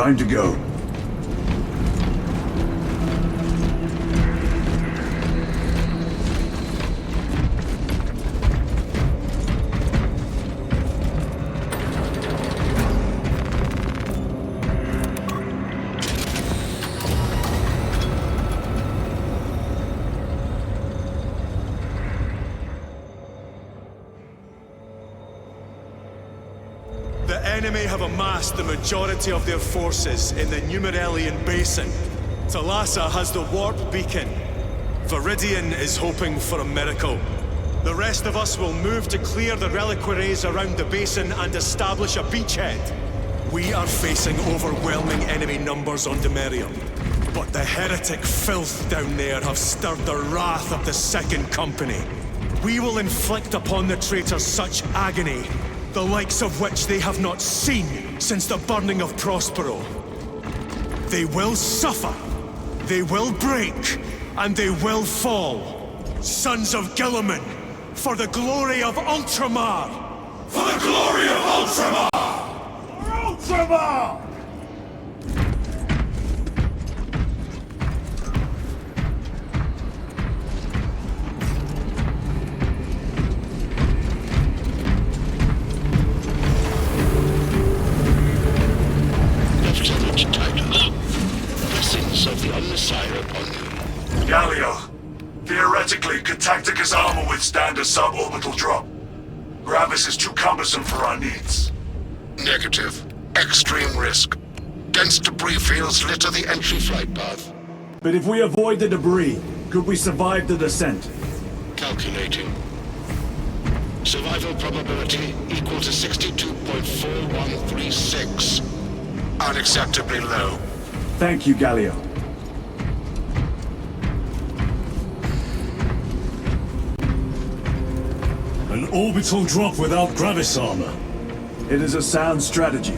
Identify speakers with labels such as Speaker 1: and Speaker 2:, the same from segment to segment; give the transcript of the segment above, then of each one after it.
Speaker 1: Time to go.
Speaker 2: The enemy have amassed the majority of their forces in the Numerelian Basin. Thalassa has the warp beacon. Viridian is hoping for a miracle. The rest of us will move to clear the reliquaries around the basin and establish a beachhead. We are facing overwhelming enemy numbers on Demerium. But the heretic filth down there have stirred the wrath of the Second Company. We will inflict upon the traitors such agony, the likes of which they have not seen since the burning of Prospero. They will suffer, they will break, and they will fall. Sons of Guilliman, for the glory of Ultramar!
Speaker 3: For the glory of Ultramar!
Speaker 1: For Ultramar!
Speaker 3: Of the Omnissiah upon you.
Speaker 4: Galio, theoretically, could Tactica's armor withstand a suborbital drop? Gravis is too cumbersome for our needs.
Speaker 3: Negative. Extreme risk. Dense debris fields litter the entry flight path.
Speaker 1: But if we avoid the debris, could we survive the descent?
Speaker 3: Calculating. Survival probability equal to 62.4136. Unacceptably low.
Speaker 1: Thank you, Galio.
Speaker 5: An orbital drop without Gravis armor.
Speaker 1: It is a sound strategy.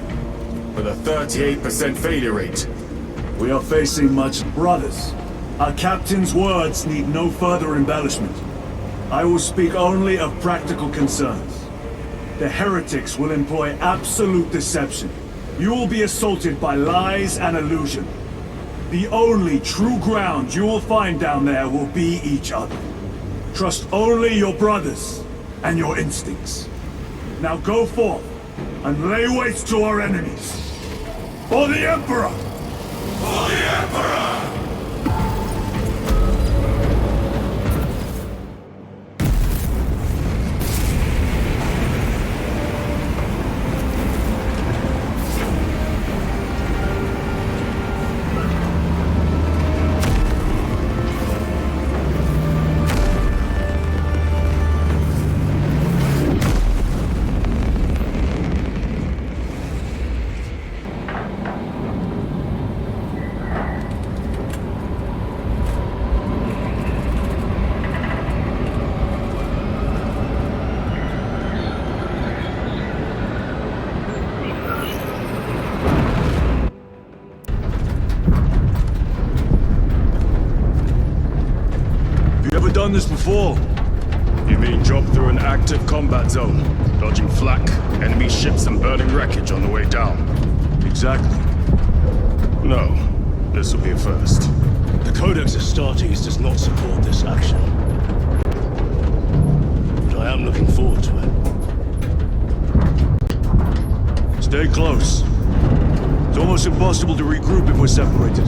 Speaker 6: With a 38% failure rate.
Speaker 1: We are facing much brothers. Our captain's words need no further embellishment. I will speak only of practical concerns. The heretics will employ absolute deception. You will be assaulted by lies and illusion. The only true ground you will find down there will be each other. Trust only your brothers and your instincts. Now go forth and lay waste to our enemies. For the Emperor!
Speaker 3: For the Emperor!
Speaker 1: Done this before.
Speaker 6: You mean drop through an active combat zone, dodging flak, enemy ships and burning wreckage on the way down?
Speaker 1: Exactly.
Speaker 6: No. This will be a first.
Speaker 5: The Codex Astartes does not support this action. But I am looking forward to it.
Speaker 1: Stay close. It's almost impossible to regroup if we're separated.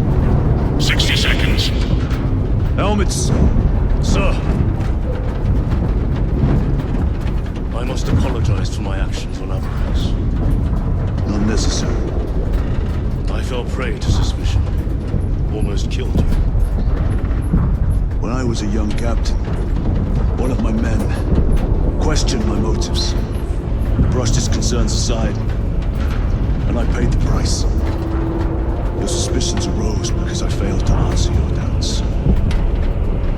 Speaker 3: 60 seconds.
Speaker 1: Helmets!
Speaker 5: Sir! I must apologize for my actions on Avarice.
Speaker 1: Not necessary.
Speaker 5: I fell prey to suspicion. Almost killed you.
Speaker 1: When I was a young captain, one of my men questioned my motives, brushed his concerns aside, and I paid the price. Your suspicions arose because I failed to answer your doubts.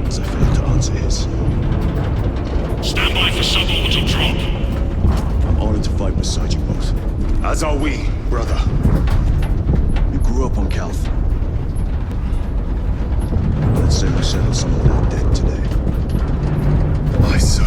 Speaker 1: As I failed to answer his.
Speaker 3: Stand by for suborbital drop.
Speaker 1: I'm honored to fight beside you both.
Speaker 6: As are we, brother.
Speaker 1: You grew up on Calth. Let's say we settle some of that debt today.
Speaker 6: Aye, sir.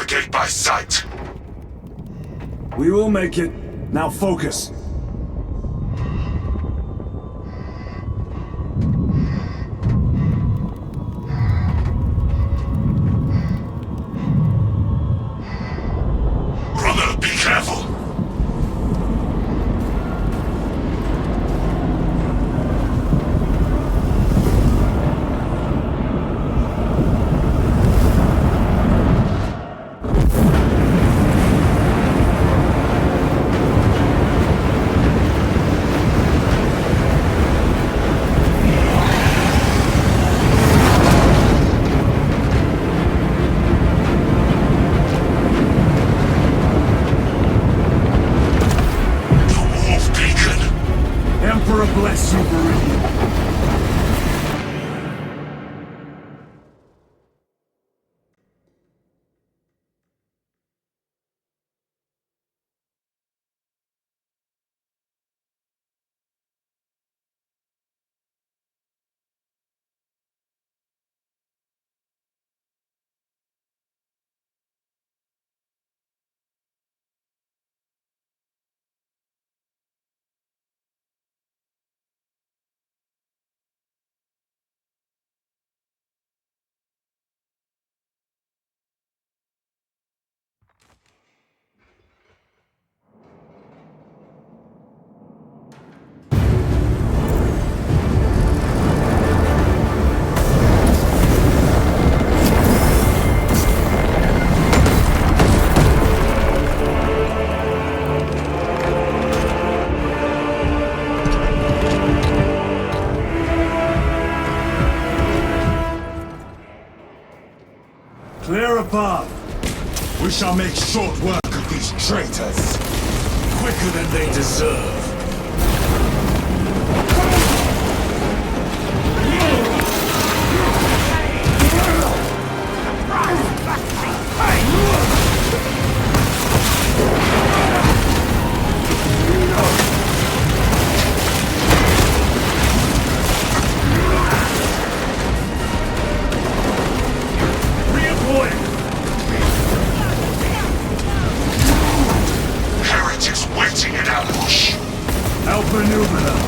Speaker 4: the gate by sight.
Speaker 1: We will make it. Now focus.
Speaker 4: Brother, be careful!
Speaker 1: Emperor bless you, Viridian. Clear a path.
Speaker 4: We shall make short work of these traitors. Quicker than they deserve. Heretics waiting in ambush.
Speaker 1: Outmaneuver them.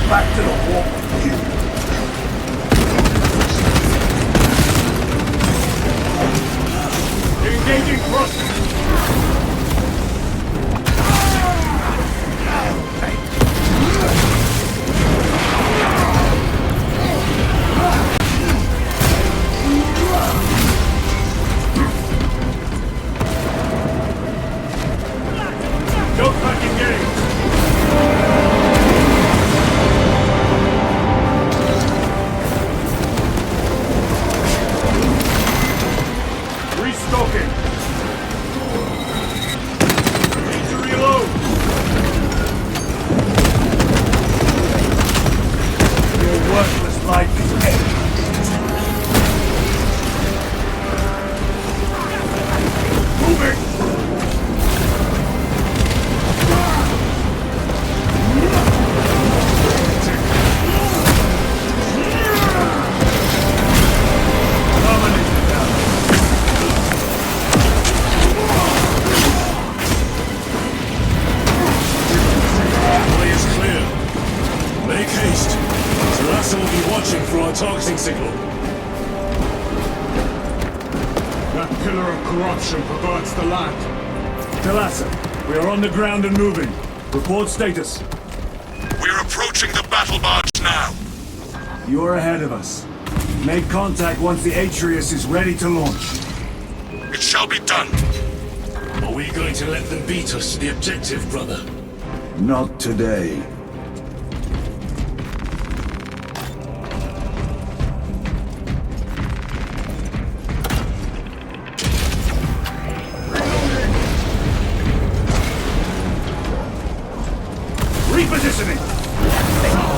Speaker 1: Back to the wall. Engaging crossing. Don't fucking engage! Restocking! Need to reload! Your worthless life is ended. Moving!
Speaker 5: Targeting signal.
Speaker 1: That pillar of corruption perverts the land. Talassa, we are on the ground and moving. Report status.
Speaker 4: We're approaching the battle barge now.
Speaker 1: You are ahead of us. Make contact once the Atreus is ready to launch.
Speaker 4: It shall be done.
Speaker 5: Are we going to let them beat us to the objective, brother?
Speaker 1: Not today. Repositioning!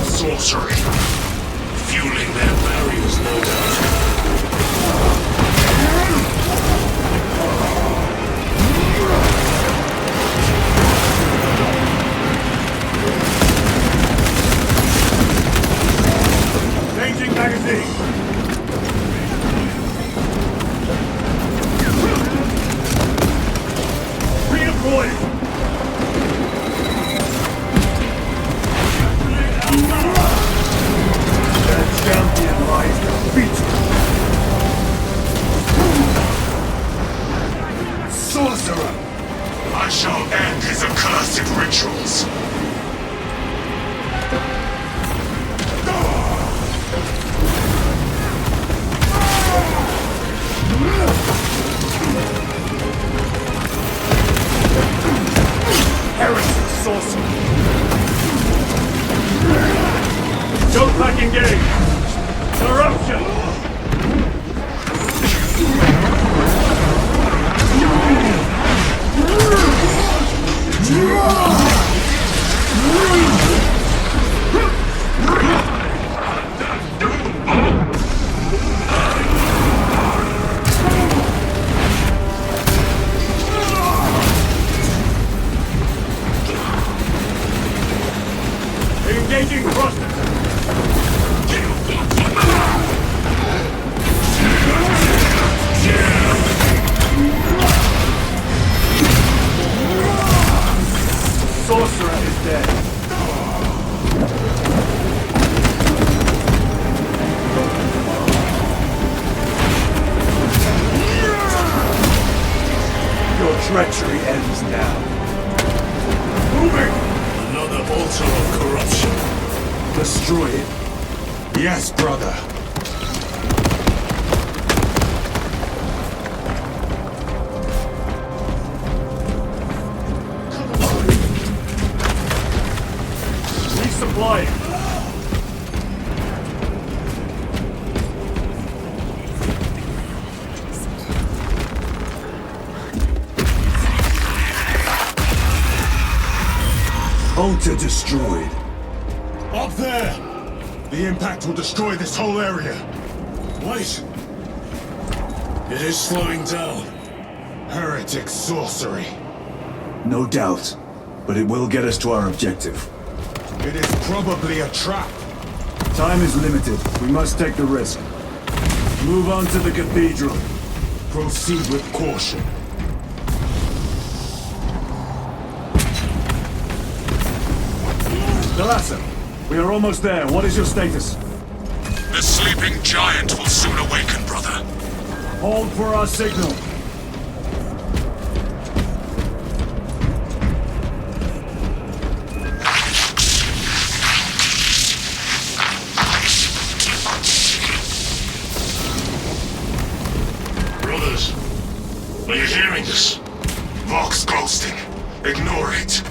Speaker 4: Sorcery.
Speaker 5: Fueling their barriers, no doubt.
Speaker 1: engaged! Corruption! Engaging thrusters! Sorcerer is dead. Your treachery ends now. Moving!
Speaker 5: Another altar of corruption.
Speaker 1: Destroy it.
Speaker 6: Yes, brother.
Speaker 1: Resupplying. Altar destroyed.
Speaker 6: Up there! The impact will destroy this whole area.
Speaker 5: Wait! It is slowing down.
Speaker 6: Heretic sorcery.
Speaker 1: No doubt, but it will get us to our objective.
Speaker 6: It is probably a trap.
Speaker 1: Time is limited. We must take the risk. Move on to the cathedral.
Speaker 6: Proceed with caution.
Speaker 1: Dalassa, we are almost there. What is your status?
Speaker 3: The sleeping giant will soon awaken, brother.
Speaker 1: Hold for our signal.
Speaker 5: Brothers, are you hearing this?
Speaker 3: Vox ghosting. Ignore it.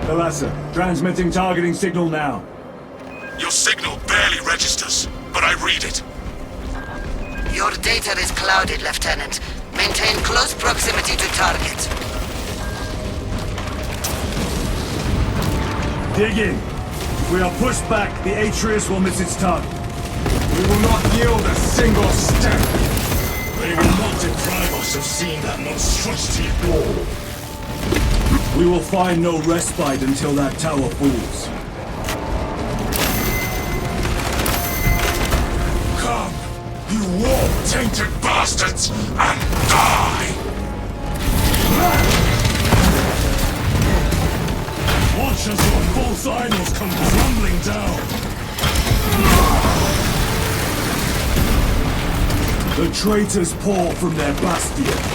Speaker 1: Dalassa, transmitting targeting signal now.
Speaker 3: Your signal barely registers, but I read it.
Speaker 7: Your data is clouded, Lieutenant. Maintain close proximity to target.
Speaker 1: Dig in. If we are pushed back, the Atreus will miss its target.
Speaker 6: We will not yield a single step.
Speaker 5: They will not deprive us of seeing that monstrosity fall.
Speaker 1: We will find no respite until that tower falls.
Speaker 3: Come, you warp-tainted bastards, and die!
Speaker 5: Watch as your false idols come crumbling down.
Speaker 1: The traitors pour from their bastion.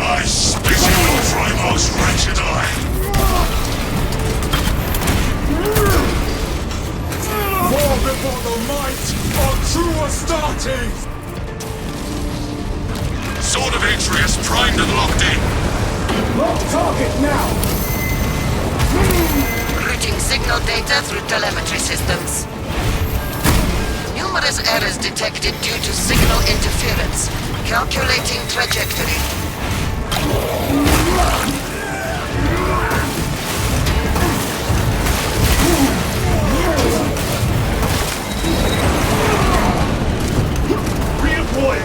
Speaker 3: I spit in your primal's wretched eye!
Speaker 6: War before the might of true Astartes!
Speaker 3: Sword of Atreus primed and locked in.
Speaker 1: Lock target now!
Speaker 7: Routing signal data through telemetry systems. Numerous errors detected due to signal interference. Calculating trajectory.
Speaker 1: Redeploy!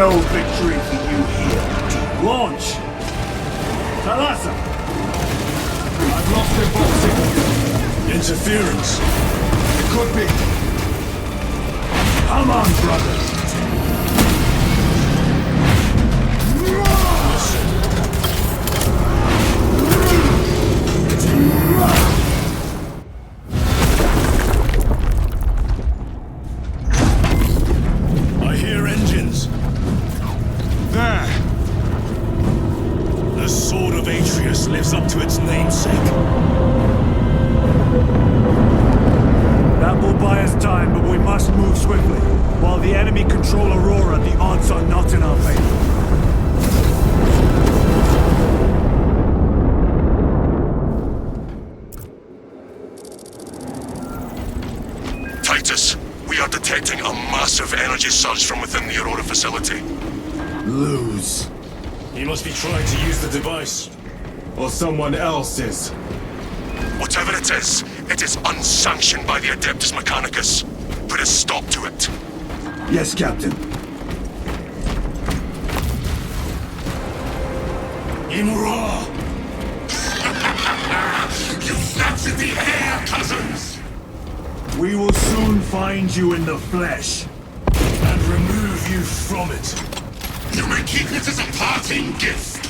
Speaker 1: no victory for you here. Launch! Talassa! I've lost their boxing.
Speaker 2: Interference.
Speaker 1: It could be. Come on, brother.
Speaker 2: I hear engines. There. The sword of Atreus lives up to its namesake.
Speaker 1: That will buy us time, but we must move swiftly. While the enemy control Aurora, the odds are not in our favor.
Speaker 3: Titus, we are detecting a massive energy surge from within the Aurora facility.
Speaker 1: Lose.
Speaker 2: He must be trying to use the device.
Speaker 6: Or someone else is.
Speaker 3: Whatever it is unsanctioned by the Adeptus Mechanicus. Put a stop to it.
Speaker 1: Yes, Captain.
Speaker 2: Imura!
Speaker 3: You snatched in the air, cousins!
Speaker 1: We will soon find you in the flesh.
Speaker 2: And remove you from it.
Speaker 3: You may keep it as a parting gift.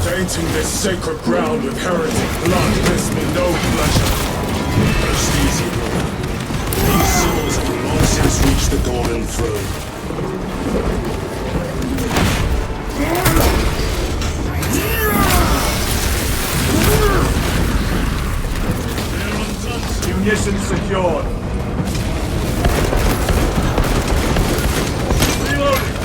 Speaker 6: Tainting this sacred ground with heretic blood gives me no pleasure.
Speaker 2: Rest easy, brother. These souls have long since reached the Golden Throne.
Speaker 1: Munitions secured. Reloading.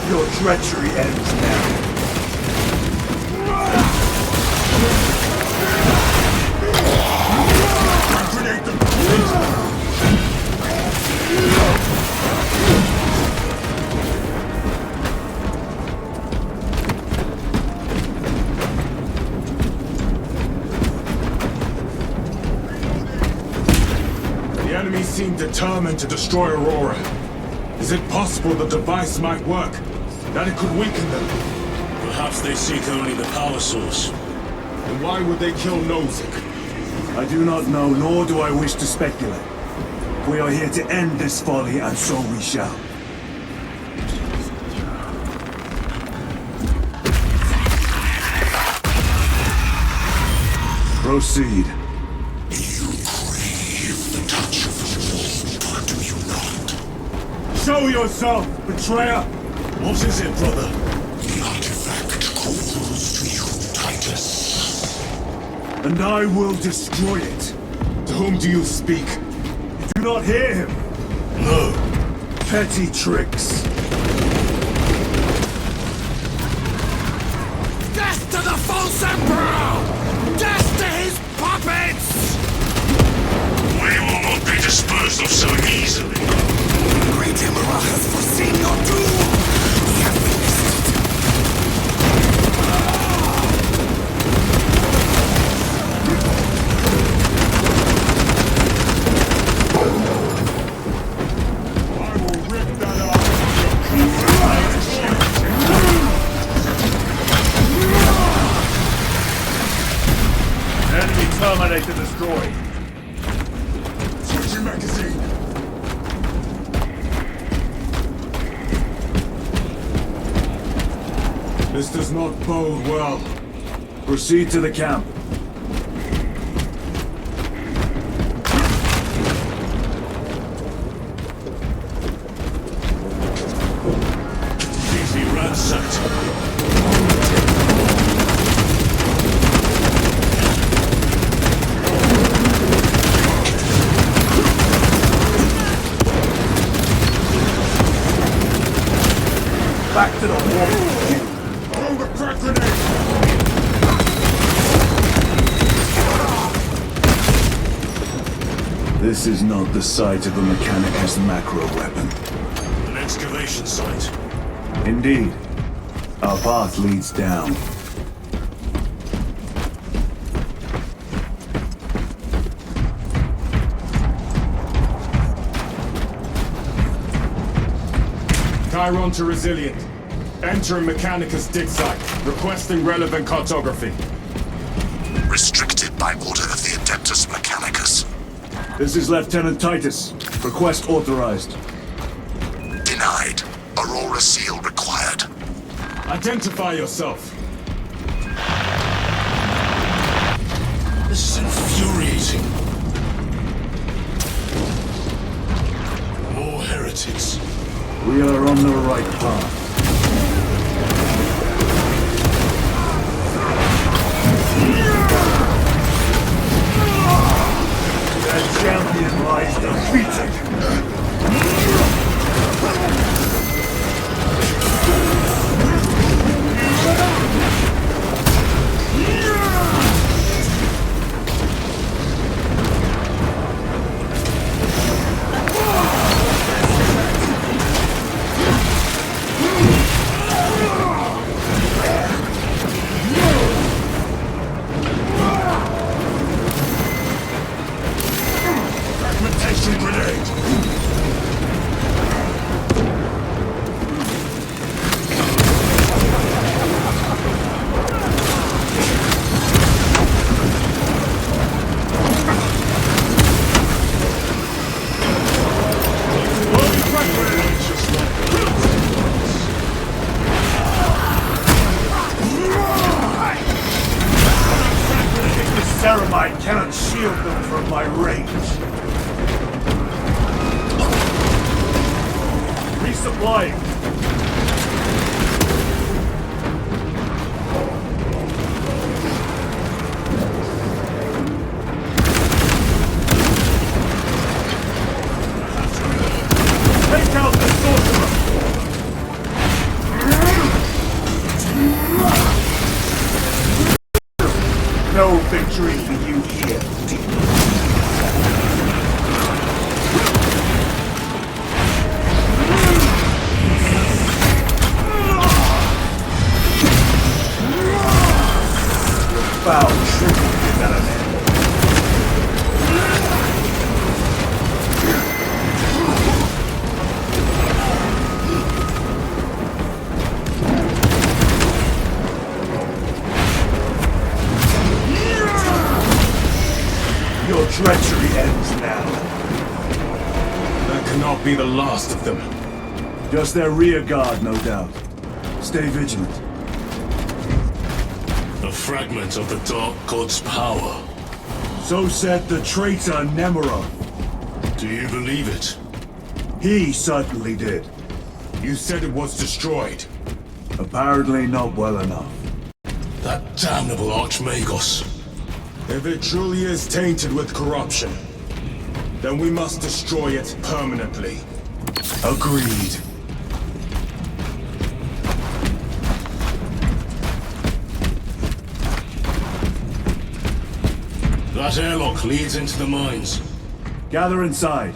Speaker 1: Your treachery ends now. Grenade them!
Speaker 6: The enemy seem determined to destroy Aurora. Is it possible the device might work? That it could weaken them?
Speaker 2: Perhaps they seek only the power source.
Speaker 6: Then why would they kill Nozick?
Speaker 1: I do not know, nor do I wish to speculate. We are here to end this folly, and so we shall. Proceed.
Speaker 3: You crave the touch of the Lord, or do you not?
Speaker 1: Show yourself, betrayer!
Speaker 2: What is it, brother?
Speaker 3: The artifact calls to you, Titus.
Speaker 1: And I will destroy it.
Speaker 6: To whom do you speak?
Speaker 1: Do not hear him.
Speaker 2: No.
Speaker 1: Petty tricks.
Speaker 3: Death to the false emperor! Death to his puppets! We will not be disposed of so easily. Great Emperor has foreseen your doom! We have witnessed it.
Speaker 1: I will rip that off. Enemy Terminator destroyed.
Speaker 3: Switching magazine.
Speaker 6: This does not bode well.
Speaker 1: Proceed to the camp.
Speaker 2: Easy ransacked.
Speaker 1: Back to the warp.
Speaker 6: Throw the crack grenade!
Speaker 1: This is not the site of a Mechanicus macro weapon.
Speaker 5: An excavation site.
Speaker 1: Indeed. Our path leads down.
Speaker 6: Chiron to Resilient. Entering Mechanicus dig site. Requesting relevant cartography.
Speaker 3: Restricted by order of the Adeptus Mechanicus.
Speaker 1: This is Lieutenant Titus. Request authorized.
Speaker 3: Denied. Aurora seal required.
Speaker 6: Identify yourself.
Speaker 5: This is infuriating. More heretics.
Speaker 1: We are on the right path. That champion lies defeated.
Speaker 3: Fragmentation grenade!
Speaker 1: The Ceramite cannot shield them from my range. Resupplying. Take out the sorcerer! No victory for you here, demon. Foul trick is at an end. Your treachery ends now.
Speaker 6: That cannot be the last of them.
Speaker 1: Just their rear guard, no doubt. Stay vigilant.
Speaker 5: A fragment of the Dark God's power.
Speaker 1: So said the traitor Nemorov.
Speaker 5: Do you believe it?
Speaker 1: He certainly did.
Speaker 6: You said it was destroyed.
Speaker 1: Apparently not well enough.
Speaker 5: That damnable Archmagos.
Speaker 6: If it truly is tainted with corruption, then we must destroy it permanently.
Speaker 1: Agreed.
Speaker 5: That airlock leads into the mines.
Speaker 1: Gather inside.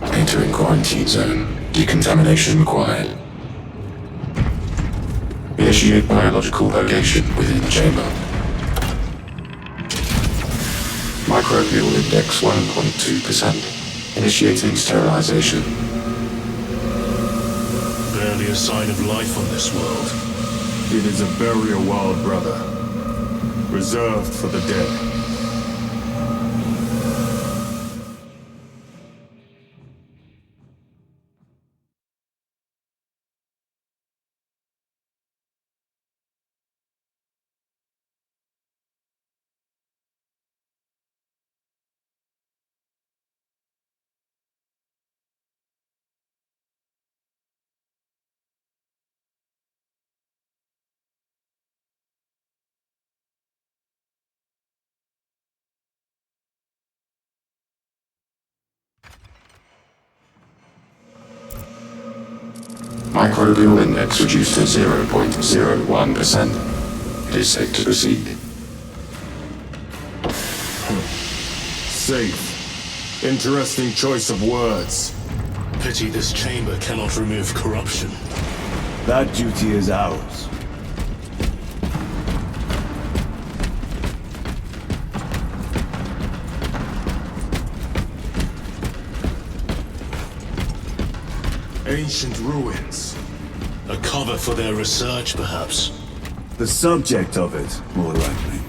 Speaker 8: Entering quarantine zone. Decontamination required. Initiate biological purgation within the chamber. Microbial index 1.2%. Initiating sterilization.
Speaker 5: Barely a sign of life on this world.
Speaker 6: It is a burial world, brother. Reserved for the dead.
Speaker 8: Microbial index reduced to 0.01%. It is safe to proceed.
Speaker 6: Safe. Interesting choice of words.
Speaker 5: Pity this chamber cannot remove corruption.
Speaker 1: That duty is ours.
Speaker 6: Ancient ruins.
Speaker 5: A cover for their research, perhaps.
Speaker 1: The subject of it, more likely.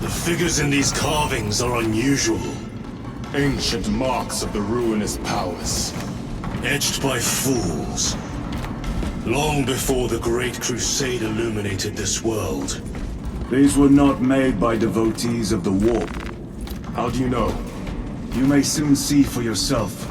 Speaker 5: The figures in these carvings are unusual.
Speaker 6: Ancient marks of the ruinous powers.
Speaker 5: Etched by fools. Long before the Great Crusade illuminated this world.
Speaker 1: These were not made by devotees of the warp.
Speaker 6: How do you know?
Speaker 1: You may soon see for yourself.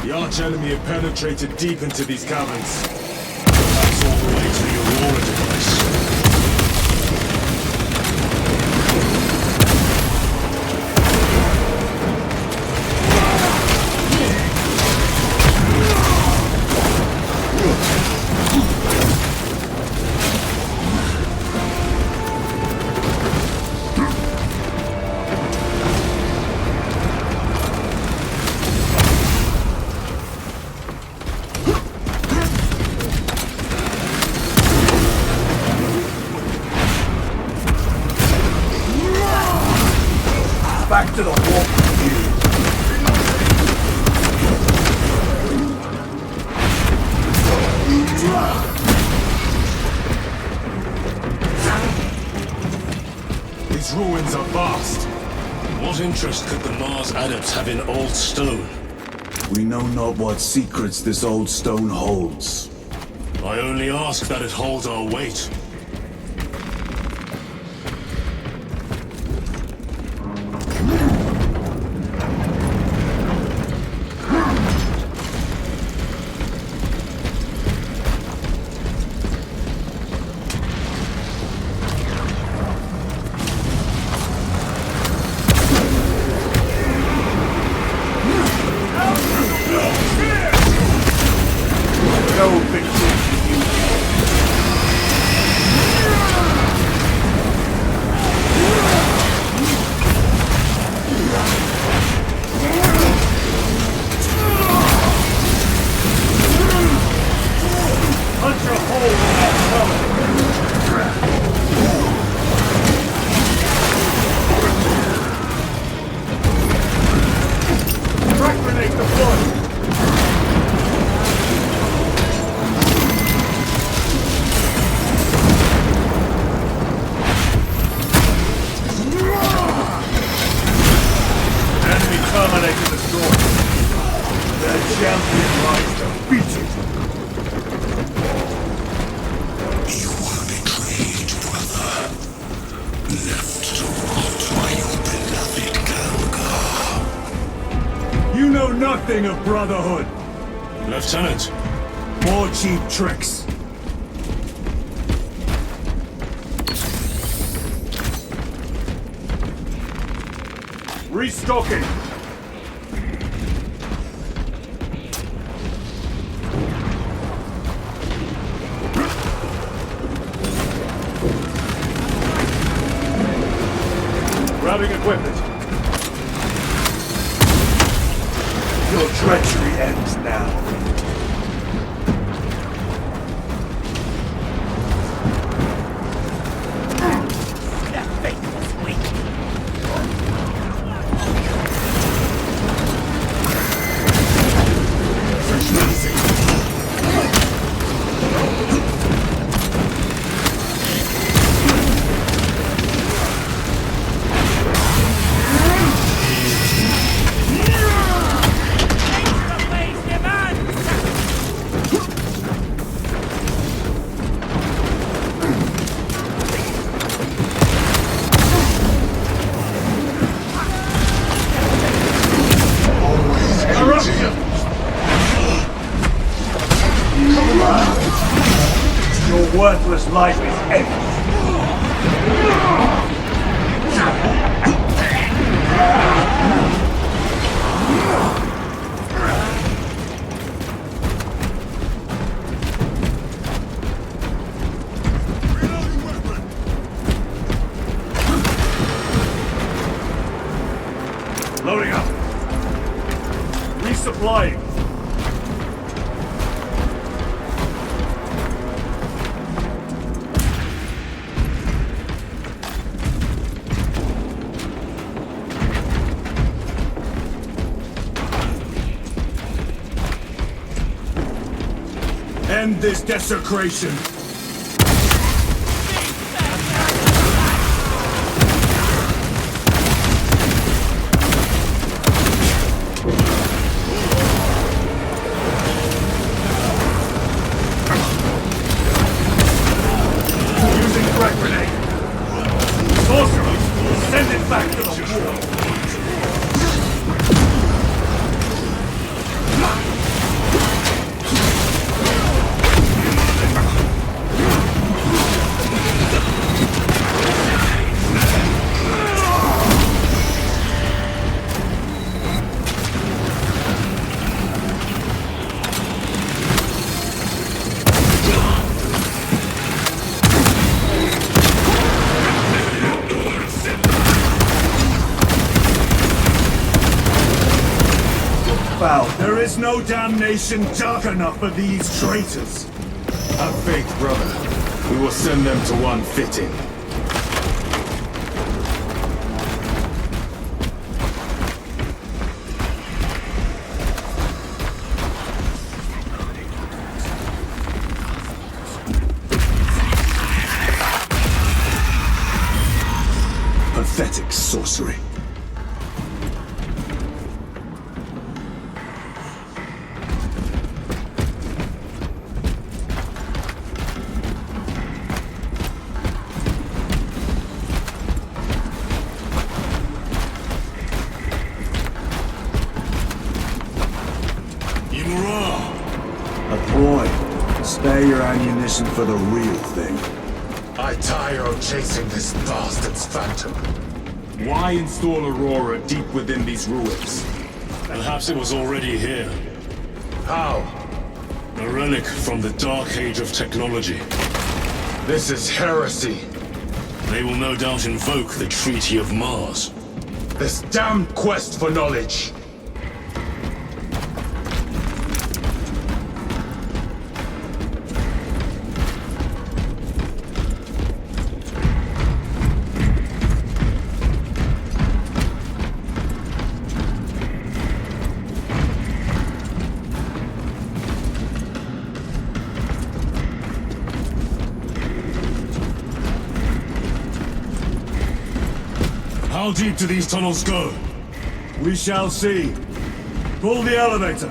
Speaker 6: The arch-enemy have penetrated deep into these caverns.
Speaker 5: That's all the way to the Aurora device.
Speaker 1: Back to the warp.
Speaker 6: These ruins are vast.
Speaker 5: What interest could the Mars adepts have in old stone?
Speaker 1: We know not what secrets this old stone holds.
Speaker 5: I only ask that it holds our weight.
Speaker 1: No victory for you. Punch a hole in that tunnel. Frag grenade deployed. Terminated the storm. Their champion lies defeated.
Speaker 3: You were betrayed, brother. Left to rot by your beloved Galga.
Speaker 1: You know nothing of brotherhood.
Speaker 5: Lieutenant,
Speaker 1: More cheap tricks. Restocking. Grabbing equipment. Your treachery ends now. worthless life is empty. Loading up. Resupplying. End this desecration. Using frag grenade. Sorcerer, send it back to the wall. Foul. There is no damnation dark enough for these traitors.
Speaker 6: Have faith, brother. We will send them to one fitting.
Speaker 1: Pathetic sorcery. A ploy. Spare your ammunition for the real thing.
Speaker 6: I tire of chasing this bastard's phantom. Why install Aurora deep within these ruins?
Speaker 5: Perhaps it was already here.
Speaker 6: How?
Speaker 5: A relic from the Dark Age of technology.
Speaker 6: This is heresy.
Speaker 5: They will no doubt invoke the Treaty of Mars.
Speaker 6: This damned quest for knowledge.
Speaker 5: How deep do these tunnels go?
Speaker 1: We shall see. Pull the elevator.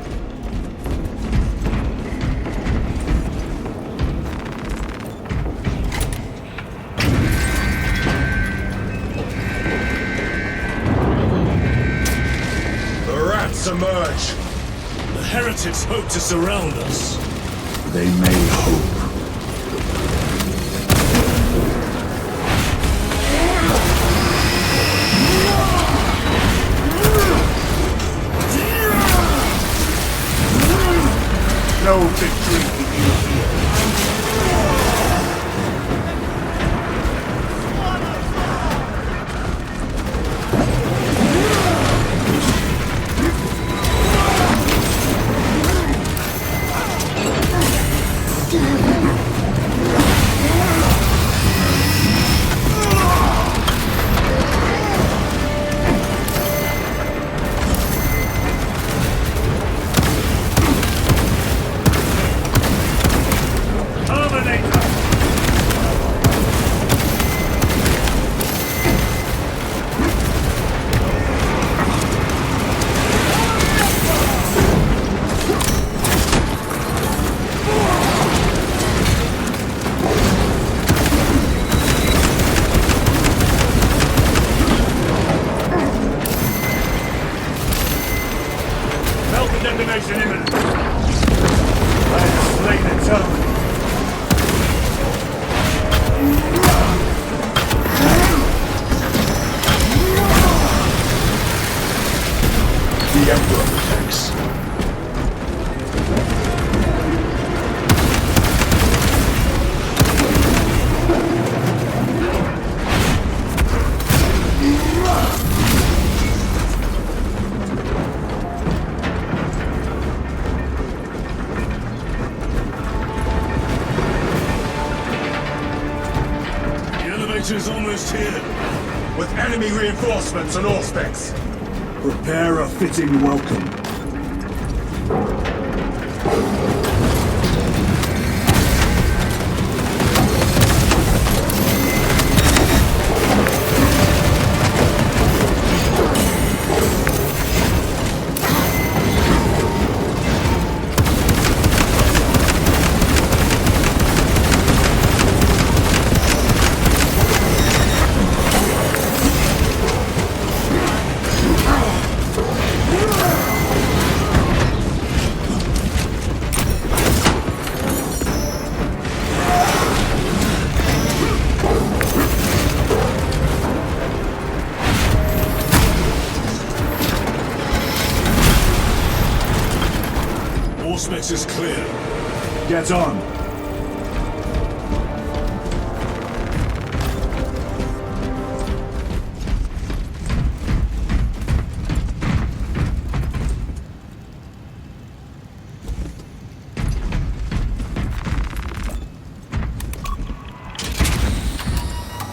Speaker 6: The rats emerge.
Speaker 5: The heretics hope to surround us.
Speaker 1: They may hope. No victory for you here.
Speaker 3: Damn.
Speaker 5: soldiers almost here.
Speaker 6: With enemy reinforcements on all specs.
Speaker 1: Prepare a fitting welcome.
Speaker 5: Auspex is clear.
Speaker 1: Get on.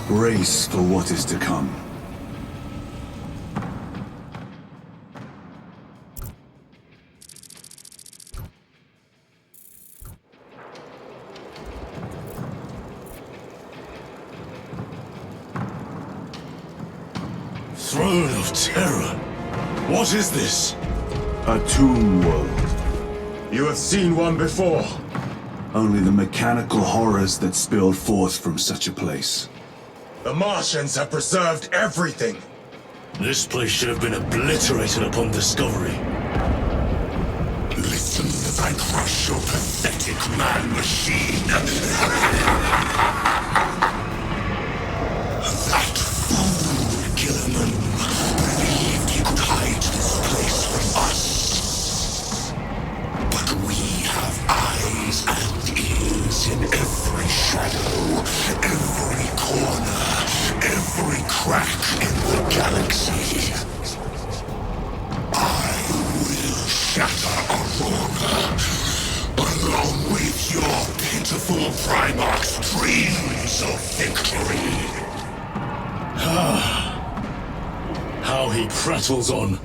Speaker 1: Brace for what is to come.
Speaker 5: Throne of Terror. What is this?
Speaker 1: A tomb world.
Speaker 6: You have seen one before.
Speaker 1: Only the mechanical horrors that spilled forth from such a place.
Speaker 6: The Martians have preserved everything.
Speaker 5: This place should have been obliterated upon discovery.
Speaker 3: Listen as I crush your pathetic man-machine. That fool, Gilliman, believed he could hide this place from us. But we have eyes and ears in every shadow, every corner, every crack in the galaxy. I will shatter Aurora, along with your pitiful Primarch's dreams of victory.
Speaker 5: How he prattles on.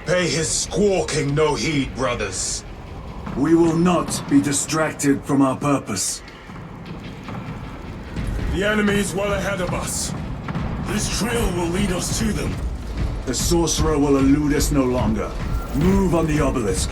Speaker 6: Pay his squawking no heed, brothers.
Speaker 1: We will not be distracted from our purpose.
Speaker 6: The enemy is well ahead of us.
Speaker 5: This trail will lead us to them.
Speaker 1: The sorcerer will elude us no longer. Move on the obelisk.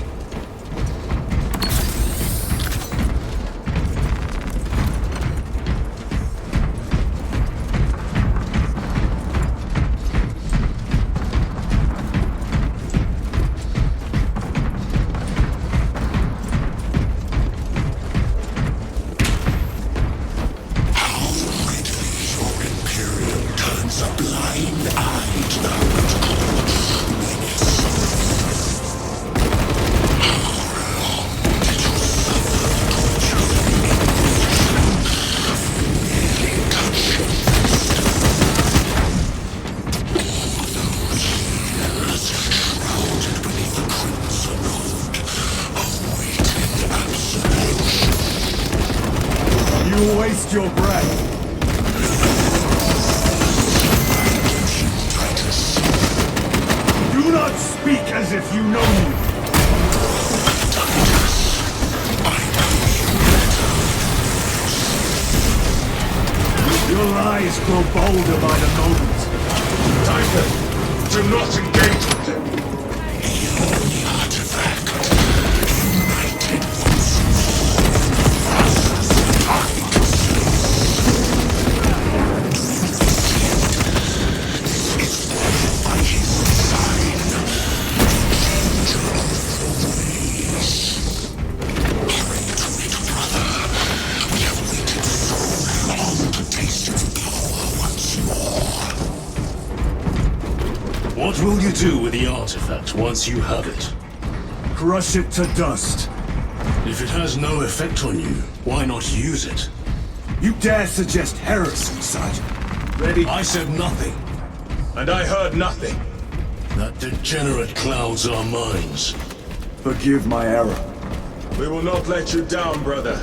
Speaker 1: You waste your breath. Do not speak as if you know me. Your lies grow bolder by the moment.
Speaker 6: Titan, do not engage with him.
Speaker 3: The artifact united once by his design, changer of the ways. Hurry to it, brother. We have waited so long to taste its power once more.
Speaker 5: What will you do with the artifact once you have it?
Speaker 1: Crush it to dust.
Speaker 5: If it has no effect on you, why not use it?
Speaker 1: You dare suggest heresy, Sergeant? Ready?
Speaker 5: I said nothing.
Speaker 6: And I heard nothing.
Speaker 5: That degenerate clouds our minds.
Speaker 1: Forgive my error.
Speaker 6: We will not let you down, brother.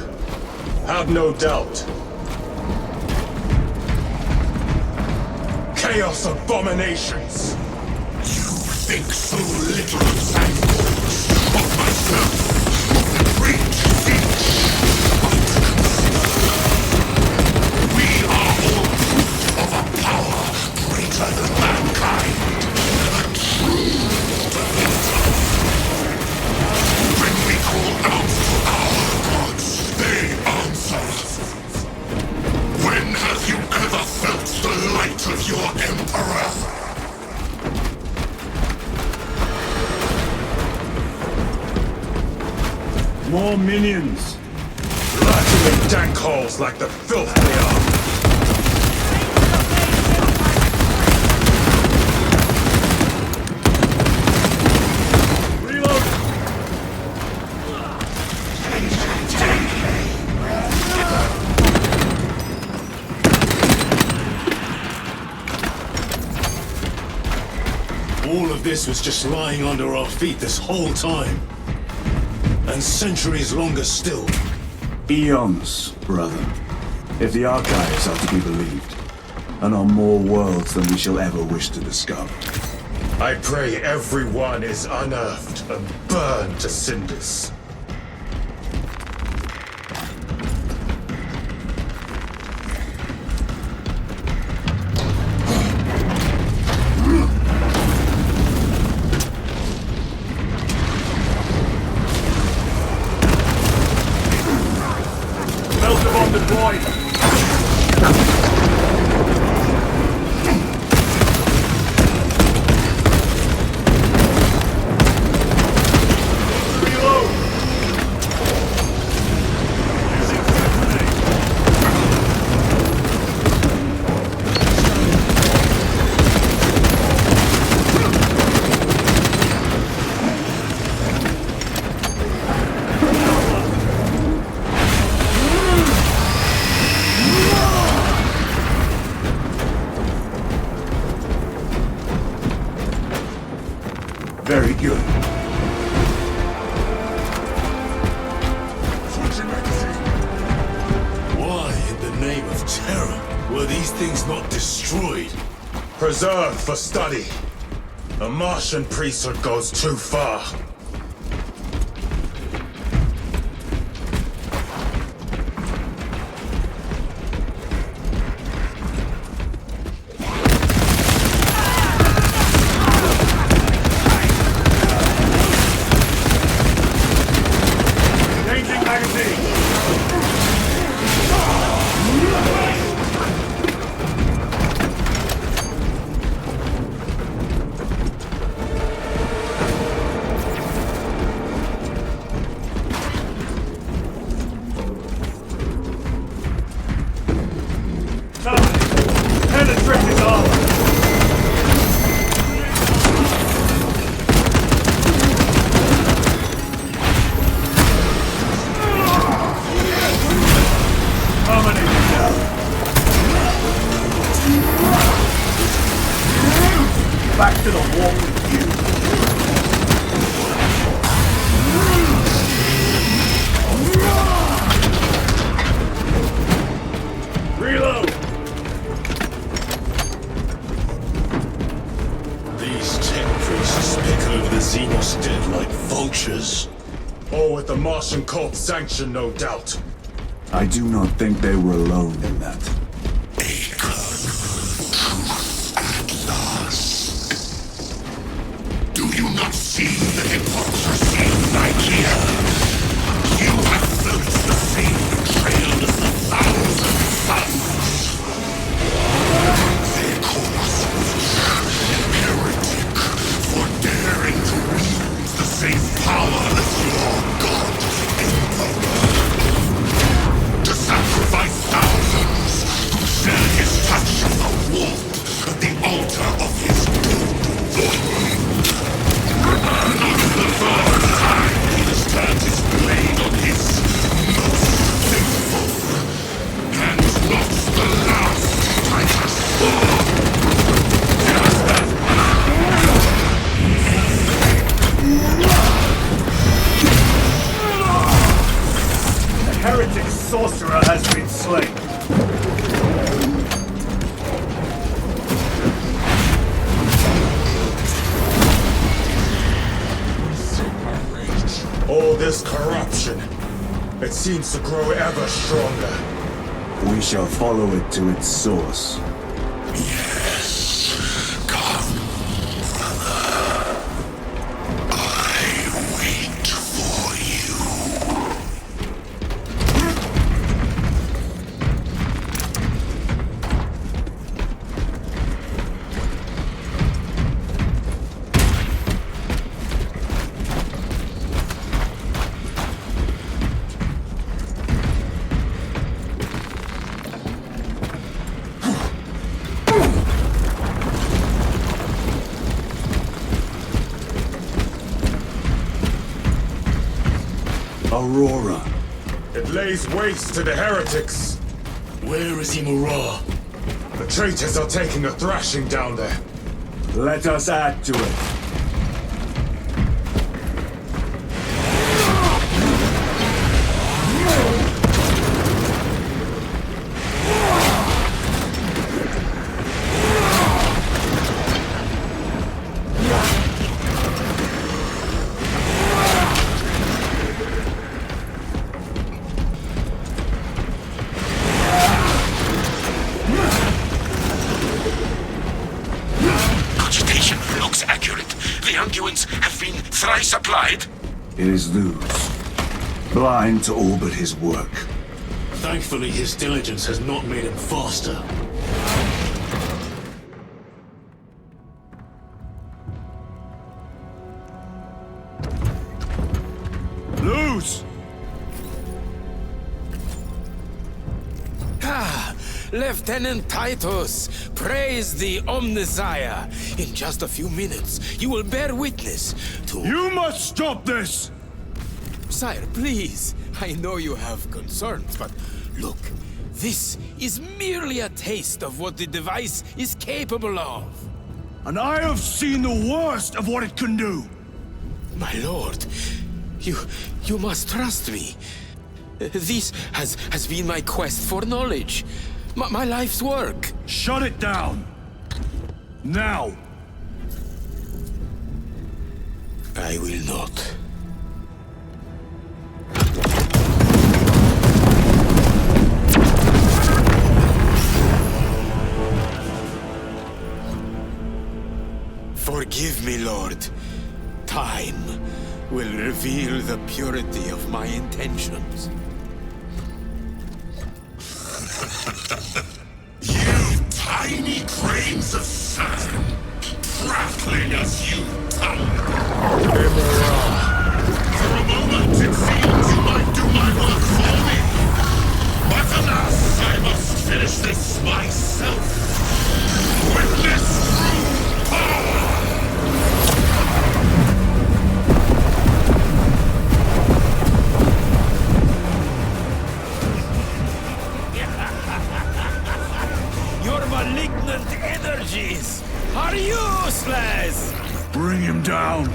Speaker 6: Have no doubt. chaos abominations!
Speaker 3: You think so little of Sandbox, of myself, of the great siege. We are all proof of a power greater than mankind. A true defender. When we call out to our gods, they answer. When have you ever felt the light of your Emperor?
Speaker 1: More minions!
Speaker 6: Rattling dank holes like the filth they are!
Speaker 5: All of this was just lying under our feet this whole time. And centuries longer still.
Speaker 1: Eons, brother. If the archives are to be believed. And on more worlds than we shall ever wish to discover.
Speaker 6: I pray everyone is unearthed and burned to cinders.
Speaker 1: Deployed! Very good.
Speaker 5: Why, in the name of terror, were these things not destroyed?
Speaker 6: Preserved for study. A Martian priesthood goes too far.
Speaker 1: Penetrating armor! Dominating down. Back to the wall with you. Reload!
Speaker 5: These tech priests pick over the Xenos dead like vultures.
Speaker 6: All with the Martian cult's sanction, no doubt.
Speaker 1: I do not think they were alone in that.
Speaker 3: Truth at last. Do you not see the hypocrisy right here? You have felt the same betrayal as the 1,000 suns. They call us heretic for daring to wield the same power as your god, Emperor. To sacrifice thousands to share his touch of the warmth at the altar of his doom. Not the first time he has turned his blade on his most
Speaker 6: seems to grow ever stronger.
Speaker 1: We shall follow it to its source.
Speaker 3: Yes. Come, brother. I wait for you.
Speaker 1: Aurora.
Speaker 6: It lays waste to the heretics.
Speaker 5: Where is Imura?
Speaker 6: The traitors are taking a thrashing down there.
Speaker 1: Let us add to it.
Speaker 3: Cogitation looks accurate. The unguents have been thrice applied.
Speaker 1: It is Luz. Blind to all but his work.
Speaker 5: Thankfully, his diligence has not made him faster.
Speaker 1: Luz!
Speaker 9: Lieutenant Titus, praise the Omnisire. In just a few minutes, you will bear witness to...
Speaker 1: You must stop this!
Speaker 9: Sire, please. I know you have concerns, but look, this is merely a taste of what the device is capable of.
Speaker 1: And I have seen the worst of what it can do!
Speaker 9: My lord, you must trust me. This has been my quest for knowledge. My life's work.
Speaker 1: Shut it down! Now!
Speaker 9: I will not. Forgive me, Lord. Time will reveal the purity of my intentions.
Speaker 3: You tiny grains of sand, prattling as you tumble. For a moment, it seems you might do my work for me. But alas, I must finish this myself. With this true power!
Speaker 9: Your malignant energies are useless!
Speaker 1: Bring him down!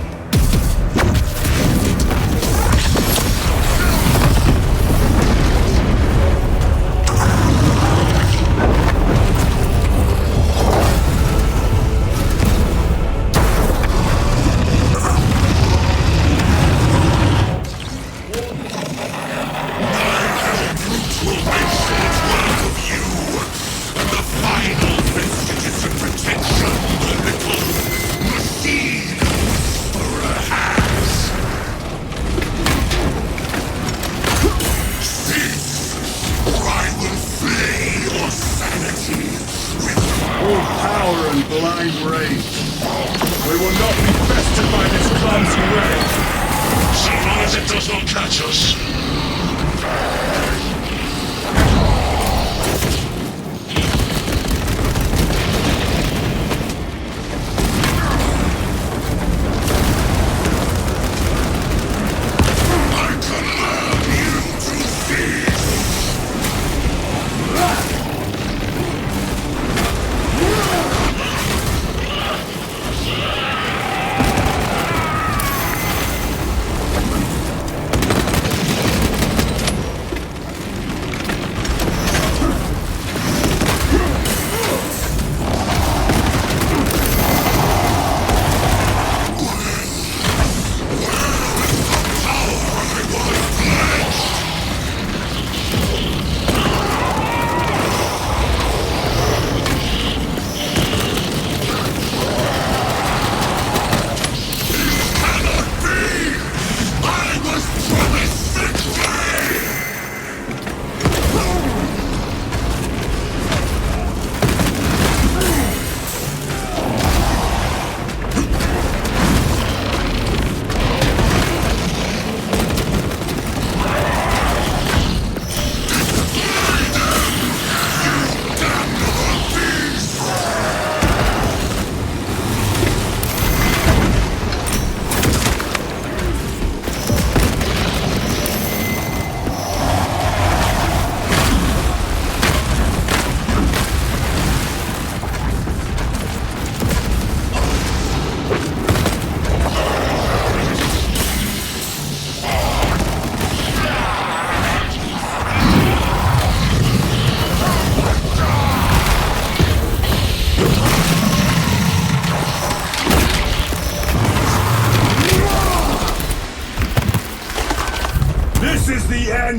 Speaker 1: Blind rage. We will not be bested by this clumsy rage.
Speaker 3: So long as it does not catch us. I command you to cease.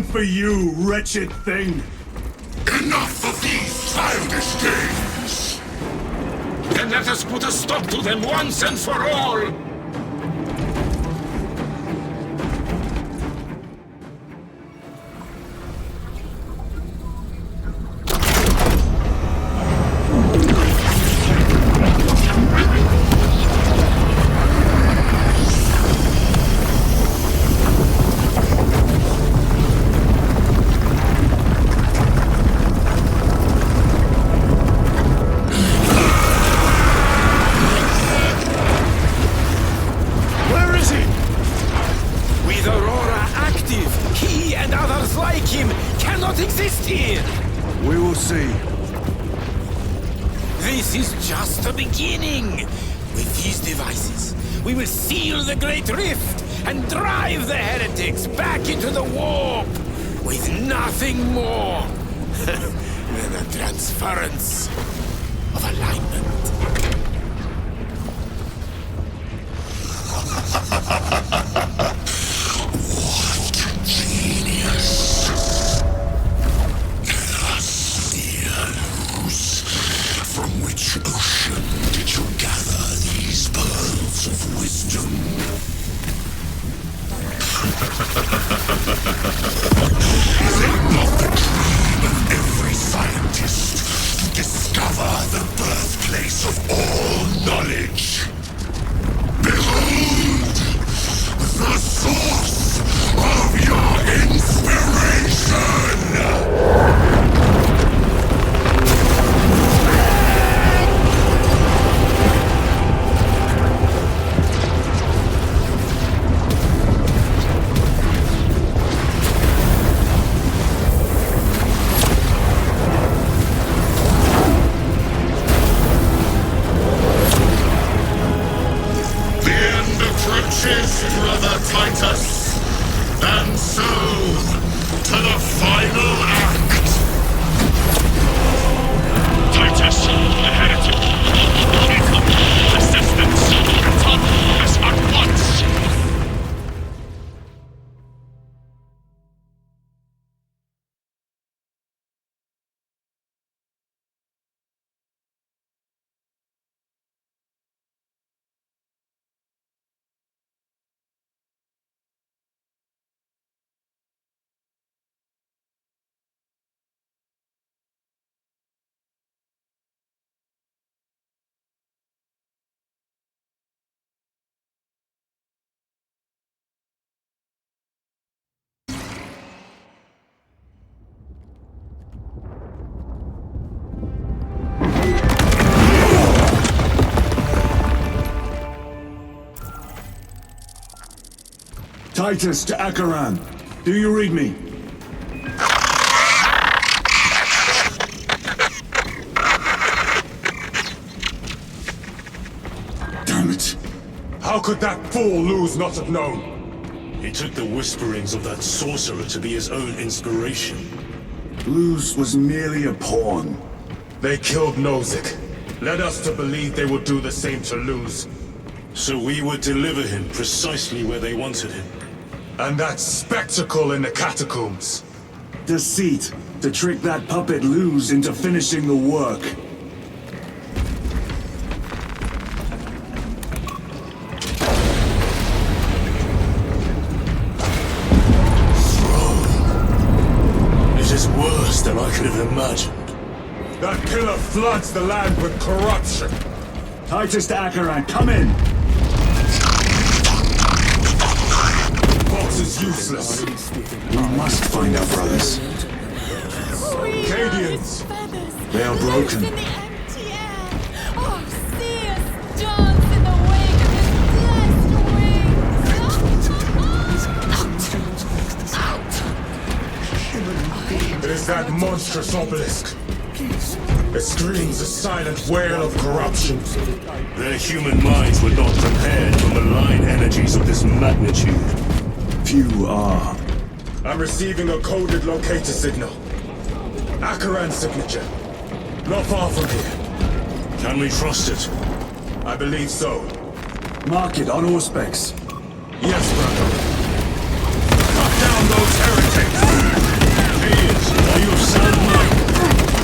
Speaker 1: for you, wretched thing!
Speaker 3: Enough of these childish games! Then let us put a stop to them once and for all!
Speaker 9: Exist here!
Speaker 1: We will see.
Speaker 9: This is just the beginning! With these devices, we will seal the Great Rift and drive the heretics back into the warp with nothing more than a transference of alignment.
Speaker 3: What genius! From which ocean did you gather these pearls of wisdom? Is it not the dream of every scientist to discover the birthplace of all knowledge? Behold, the source of your inspiration! Brother Titus, and so to the final act. Titus, the heretic, incoming assistance, return us at once.
Speaker 1: Titus to Akaran. Do you read me?
Speaker 6: Damn it! How could that fool Luz not have known?
Speaker 5: He took the whisperings of that sorcerer to be his own inspiration.
Speaker 1: Luz was merely a pawn.
Speaker 6: They killed Nozick. Led us to believe they would do the same to Luz.
Speaker 5: So we would deliver him precisely where they wanted him.
Speaker 6: And that spectacle in the catacombs.
Speaker 1: Deceit, to trick that puppet Luz into finishing the work.
Speaker 5: It is worse than I could have imagined.
Speaker 6: That killer floods the land with corruption.
Speaker 1: Titus to Akaran, come in!
Speaker 6: Box is useless.
Speaker 1: We must find our brothers.
Speaker 6: Cadians!
Speaker 1: They are broken.
Speaker 10: In the empty air. Oh, see us dance in the wake of his blessed wings.
Speaker 6: It is that monstrous obelisk. It screams a silent wail of corruption.
Speaker 5: Their human minds were not prepared for malign energies of this magnitude.
Speaker 1: Few are.
Speaker 6: I'm receiving a coded locator signal. Akaran's signature. Not far from here.
Speaker 5: Can we trust it?
Speaker 6: I believe so.
Speaker 1: Mark it on Auspex.
Speaker 6: Yes, brother. Cut down those heretics!
Speaker 5: sound mind?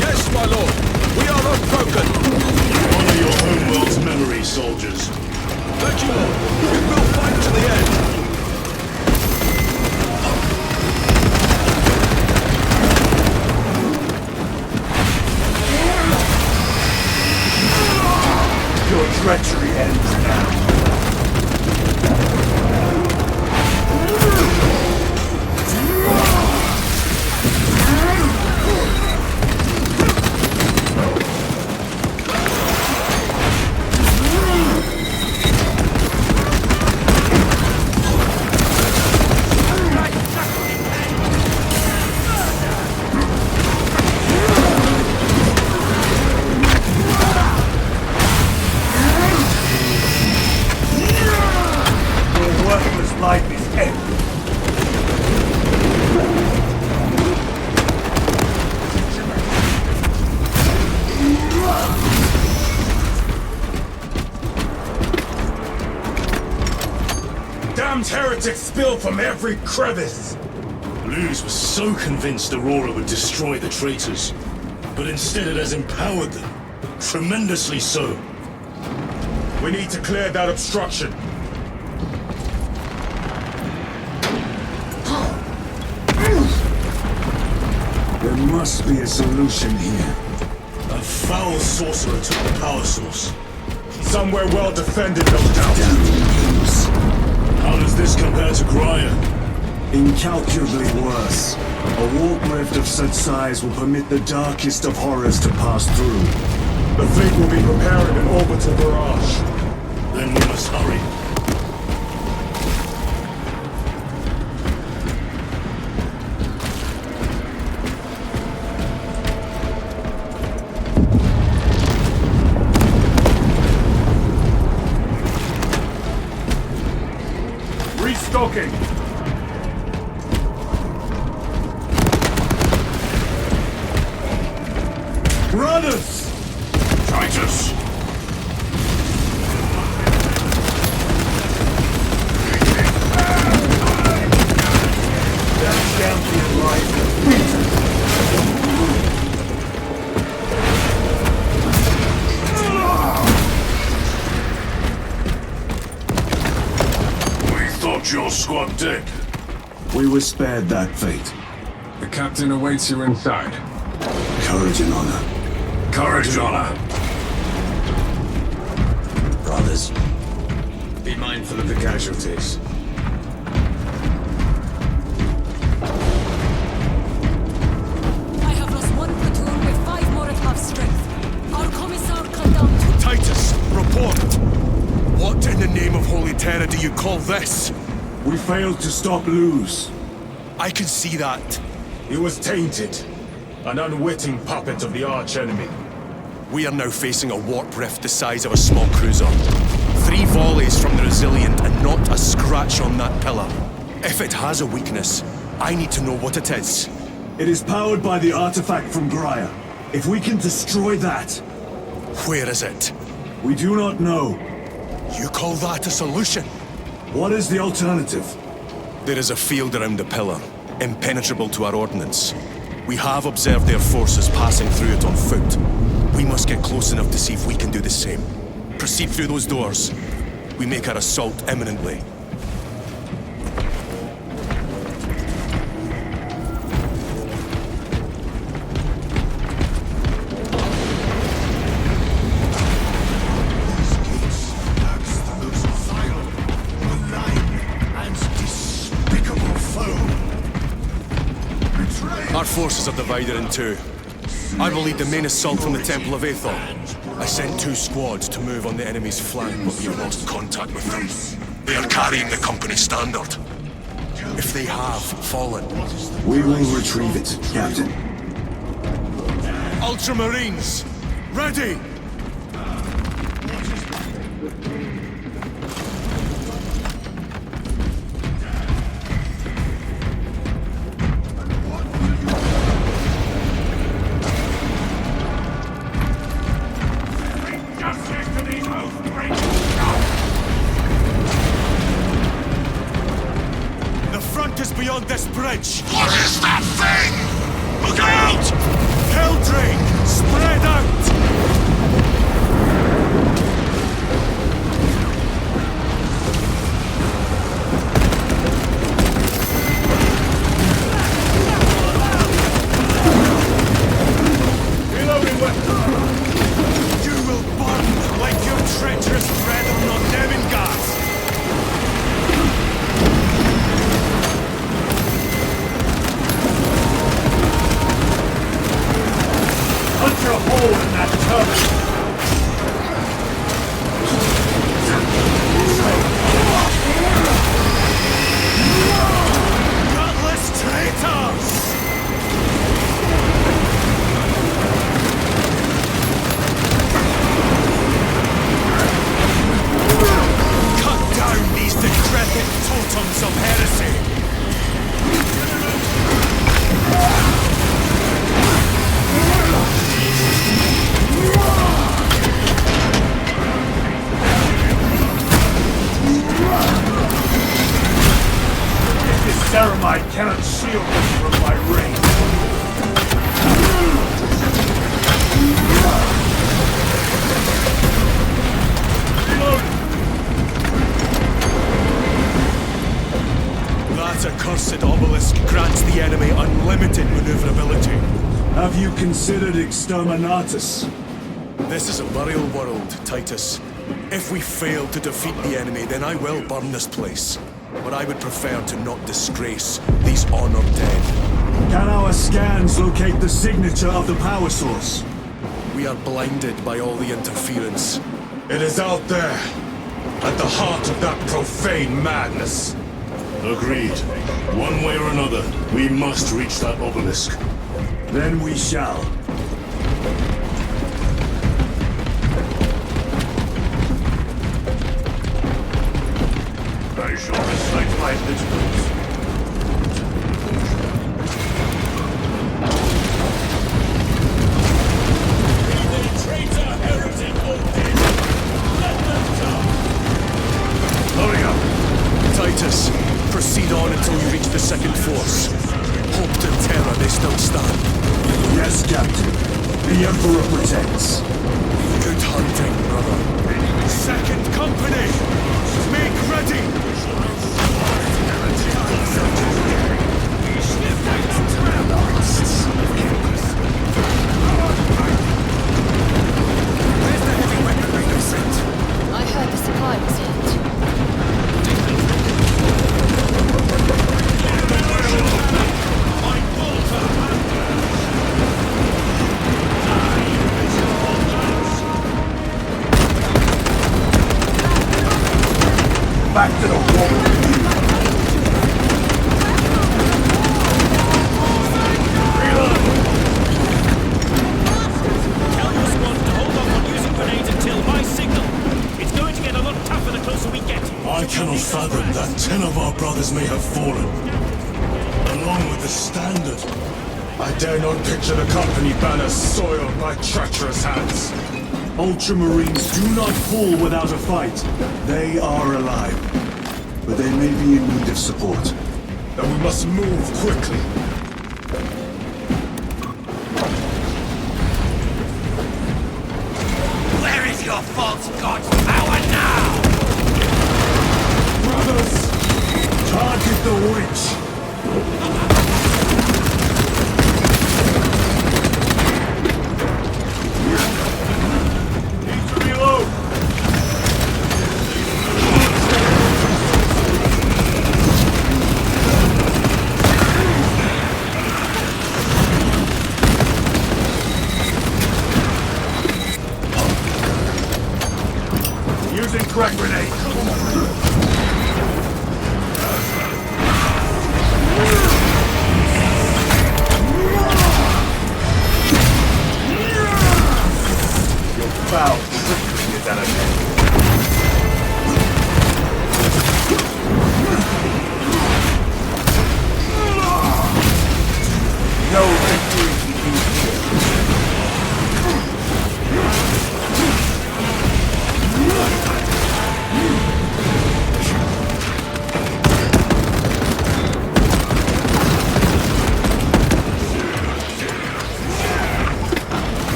Speaker 3: Yes, my lord. We are unbroken.
Speaker 5: Honor your homeworld's memory, soldiers.
Speaker 3: Thank you, Lord. We will fight to the end.
Speaker 1: Your treachery ends now. Your worthless life is ended.
Speaker 6: Damned heretics spill from every crevice!
Speaker 5: Luz was so convinced Aurora would destroy the traitors, but instead it has empowered them. Tremendously so.
Speaker 6: We need to clear that obstruction.
Speaker 1: There must be a solution here.
Speaker 5: A foul sorcerer took the power source.
Speaker 6: Somewhere well defended, no doubt.
Speaker 5: How does this compare to Graia?
Speaker 1: Incalculably worse. A warp rift of such size will permit the darkest of horrors to pass through.
Speaker 6: The fleet will be preparing an orbital barrage.
Speaker 5: Then we must hurry.
Speaker 1: Restocking! Runners!
Speaker 3: Titus!
Speaker 1: That champion life.
Speaker 3: We thought your squad dead.
Speaker 1: We were spared that fate.
Speaker 6: The captain awaits you inside.
Speaker 1: Courage and honor.
Speaker 3: Courage and honor.
Speaker 1: Brothers.
Speaker 6: Be mindful of the casualties.
Speaker 10: I have lost one platoon with 5 more at half strength. Our commissar cut down 2.
Speaker 2: Titus, report! What in the name of Holy Terra do you call this?
Speaker 1: We failed to stop Luz.
Speaker 2: I can see that.
Speaker 6: He was tainted. An unwitting puppet of the arch-enemy.
Speaker 2: We are now facing a warp rift the size of a small cruiser. 3 volleys from the Resilient and not a scratch on that pillar. If it has a weakness, I need to know what it is.
Speaker 1: It is powered by the artifact from Graia. If we can destroy that...
Speaker 2: Where is it?
Speaker 1: We do not know.
Speaker 2: You call that a solution?
Speaker 1: What is the alternative?
Speaker 2: There is a field around the pillar, impenetrable to our ordnance. We have observed their forces passing through it on foot. We must get close enough to see if we can do the same. Proceed through those doors. We make our assault imminently. Our forces are divided in 2. I will lead the main assault from the Temple of Aethor. I sent 2 squads to move on the enemy's flank, but we have lost contact with them. They are carrying the company standard. If they have fallen...
Speaker 1: We will retrieve it, Captain.
Speaker 2: Ultramarines! Ready! The front is beyond this bridge!
Speaker 3: What is that thing? Look out!
Speaker 2: You will burn like your treacherous brethren on Demingard!
Speaker 1: Punch a hole in that tunnel!
Speaker 2: Gutless traitors! Cut down these decrepit totems of heresy!
Speaker 1: This ceramide cannot shield me from my range.
Speaker 2: That accursed obelisk grants the enemy unlimited maneuverability.
Speaker 1: Have you considered Exterminatus?
Speaker 2: This is a burial world, Titus. If we fail to defeat the enemy, then I will burn this place. But I would prefer to not disgrace these honored dead.
Speaker 1: Can our scans locate the signature of the power source?
Speaker 2: We are blinded by all the interference.
Speaker 6: It is out there, at the heart of that profane madness.
Speaker 5: Agreed. One way or another, we must reach that obelisk.
Speaker 1: Then we shall.
Speaker 4: I shall recite my liturgies.
Speaker 2: Hurry up! Titus, proceed on until you reach the second force. Hope and terror, they still stand.
Speaker 1: Yes, Captain. The Emperor protects.
Speaker 2: Good hunting, brother. Second company! Make ready!
Speaker 3: Where's the heavy weaponry they sent?
Speaker 10: I heard the supply was hit.
Speaker 1: Back to the wall.
Speaker 11: Tell your squad to hold off on using grenades until my signal. It's going to get a lot tougher the closer we get.
Speaker 5: I cannot fathom that 10 of our brothers may have fallen. Along with the standard.
Speaker 6: I dare not picture the company banners soiled by treacherous hands.
Speaker 1: Ultramarines do not fall without a fight. They are alive. But they may be in need of support.
Speaker 6: Then we must move quickly.
Speaker 3: Where is your false god's power now?
Speaker 1: Brothers! Target the witch! Need to reload! Using crack grenade! Foul trickery is at an end. No victory can be here.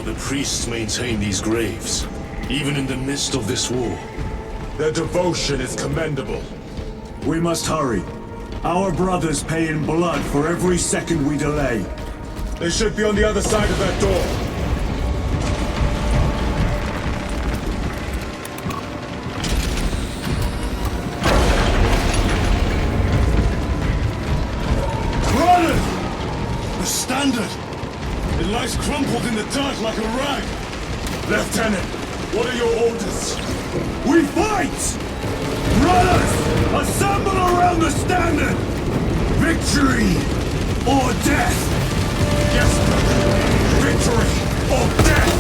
Speaker 5: the priests maintain these graves, even in the midst of this war.
Speaker 6: Their devotion is commendable.
Speaker 1: We must hurry. Our brothers pay in blood for every second we delay.
Speaker 6: They should be on the other side of that door.
Speaker 5: Brothers! The standard! It lies crumpled in the dirt like a rag.
Speaker 6: Lieutenant, what are your orders?
Speaker 1: We fight! Brothers, assemble around the standard! Victory or death!
Speaker 6: Yes, victory or death!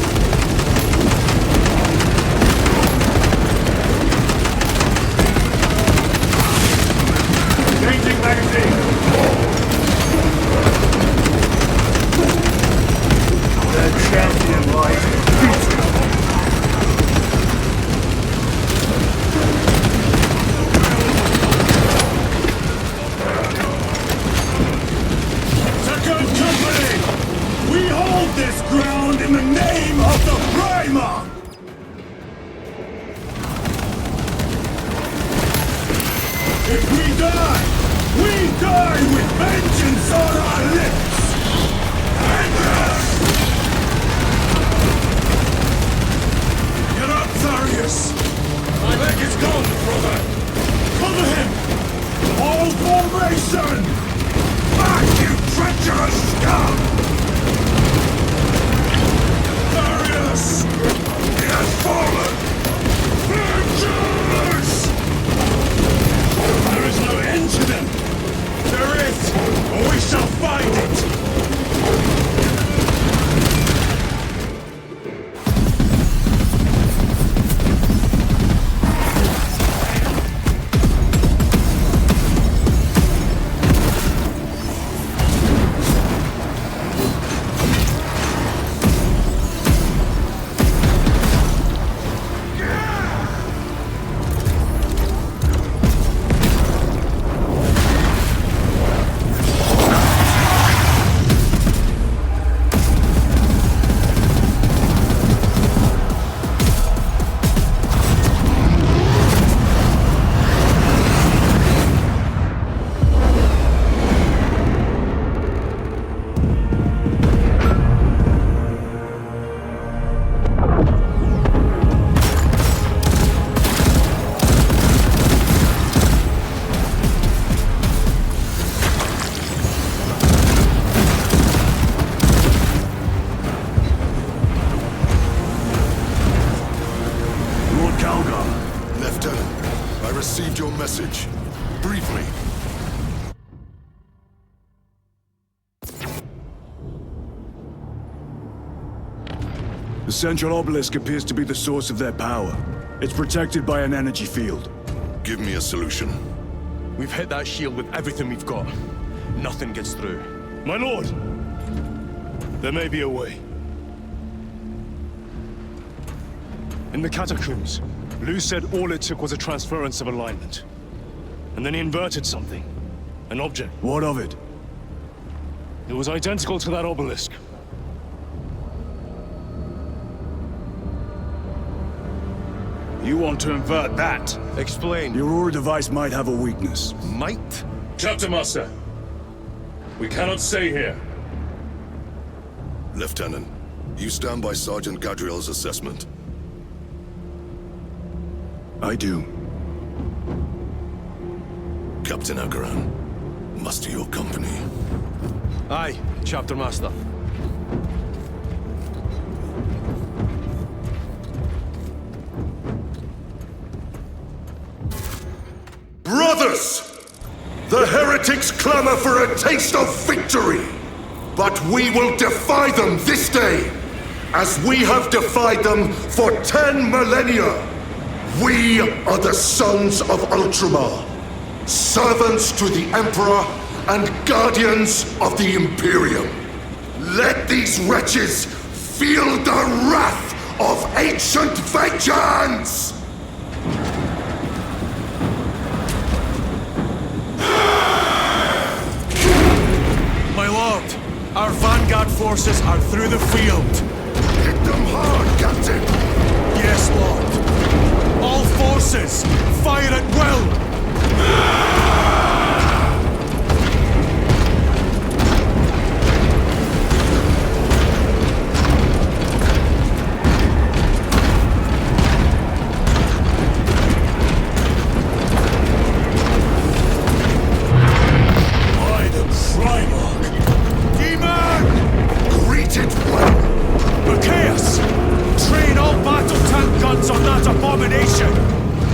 Speaker 6: Changing magazine!
Speaker 1: The champion lies defeated! Second Company! We hold this ground in the name of the Primer! If we die with vengeance on our lips! Get up, Tharius! My leg is gone, brother! Cover him! All formation! Back, you treacherous scum! Tharius! He has fallen! Vengeance!
Speaker 5: There is no end to them!
Speaker 6: There is, or we shall find it!
Speaker 3: Received your message. Brief me.
Speaker 1: The central obelisk appears to be the source of their power. It's protected by an energy field.
Speaker 3: Give me a solution.
Speaker 2: We've hit that shield with everything we've got. Nothing gets through.
Speaker 5: My lord! There may be a way. In the catacombs, Lou said all it took was a transference of alignment. And then he inverted something. An object.
Speaker 1: What of it?
Speaker 5: It was identical to that obelisk.
Speaker 1: You want to invert that?
Speaker 2: Explain.
Speaker 1: The Aurora device might have a weakness.
Speaker 2: Might?
Speaker 5: Chapter Master, we cannot stay here.
Speaker 3: Lieutenant, you stand by Sergeant Gadriel's assessment.
Speaker 1: I do.
Speaker 3: Captain Agaran, muster your company.
Speaker 2: Aye, Chapter Master.
Speaker 3: Brothers! The heretics clamor for a taste of victory! But we will defy them this day, as we have defied them for 10 millennia! We are the sons of Ultramar, servants to the Emperor and guardians of the Imperium. Let these wretches feel the wrath of ancient vengeance!
Speaker 2: My lord, our vanguard forces are through the field.
Speaker 3: Hit them hard, Captain!
Speaker 2: Yes, Lord. All forces, fire at will!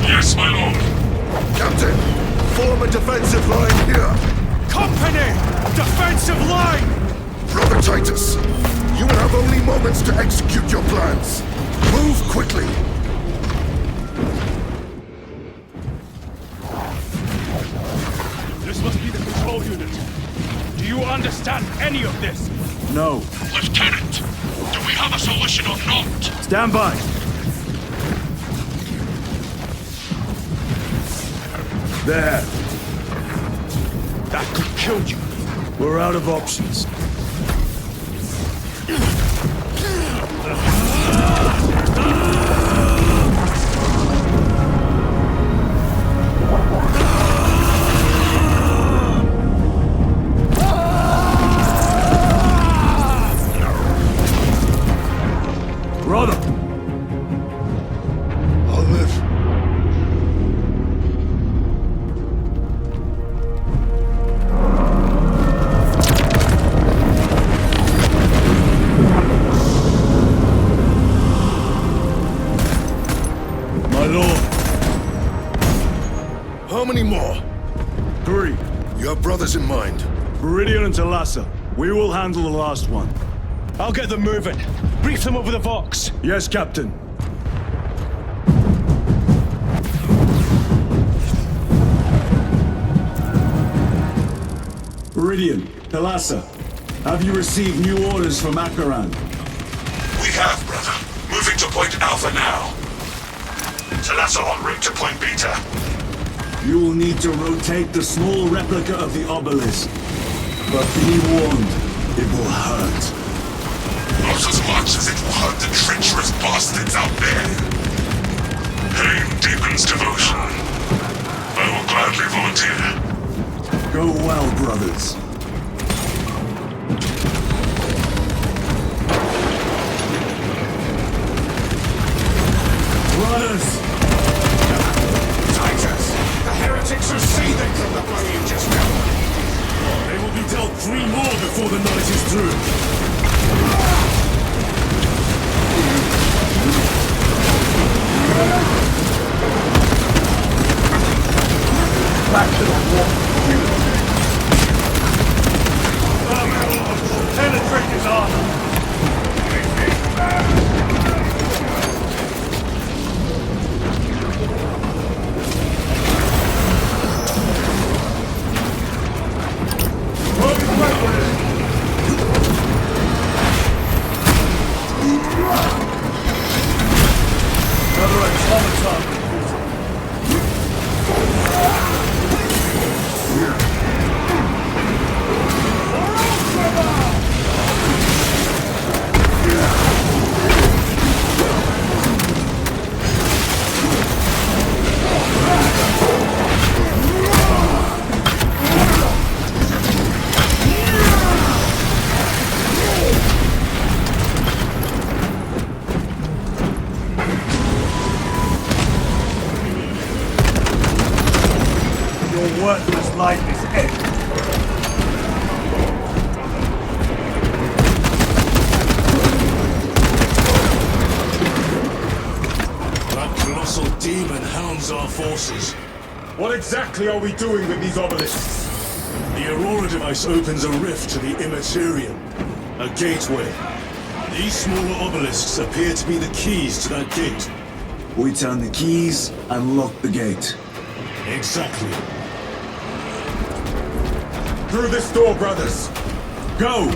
Speaker 4: Yes, my lord.
Speaker 3: Captain, form a defensive line here.
Speaker 2: Company! Defensive line!
Speaker 3: Brother Titus, you will have only moments to execute your plans. Move quickly.
Speaker 5: This must be the control unit. Do you understand any of this?
Speaker 1: No.
Speaker 4: Lieutenant, do we have a solution or not?
Speaker 1: Stand by. There.
Speaker 5: That could kill you.
Speaker 1: We're out of options. Brother!
Speaker 3: I'll live.
Speaker 1: My lord.
Speaker 3: How many more?
Speaker 1: 3.
Speaker 3: You have brothers in mind.
Speaker 1: Viridian and Talassa. We will handle the last one.
Speaker 5: I'll get them moving. Brief them over the Vox.
Speaker 1: Yes, Captain. Viridian, Talassa, have you received new orders from Akaran?
Speaker 4: We have, brother. Moving to Point Alpha now. Talassa en route to Point Beta.
Speaker 1: You will need to rotate the small replica of the obelisk. But be warned, it will hurt.
Speaker 4: Not as much as it will hurt the treacherous bastards out there. Pain deepens devotion. I will gladly volunteer.
Speaker 1: Go well, brothers. Brothers!
Speaker 3: Titus, the heretics are seething from the blow you just dealt.
Speaker 1: They will be dealt 3 more before the night is through. Back to the wall. Penetrate his armor. Another automaton. Your worthless life is ended.
Speaker 6: That colossal demon hounds our forces. What exactly are we doing with these obelisks?
Speaker 1: The Aurora device opens a rift to the Immaterium, a gateway. These smaller obelisks appear to be the keys to that gate. We turn the keys and lock the gate.
Speaker 6: Exactly. Through this door, brothers!
Speaker 1: Go!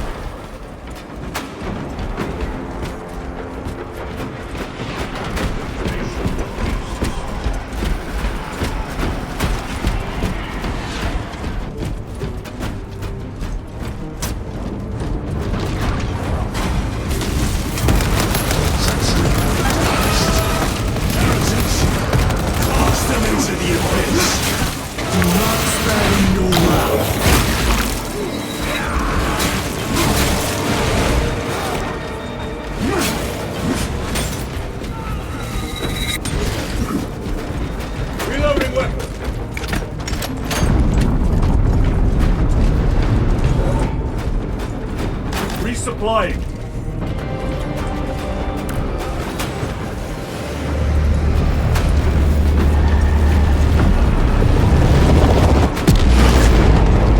Speaker 1: resupplying.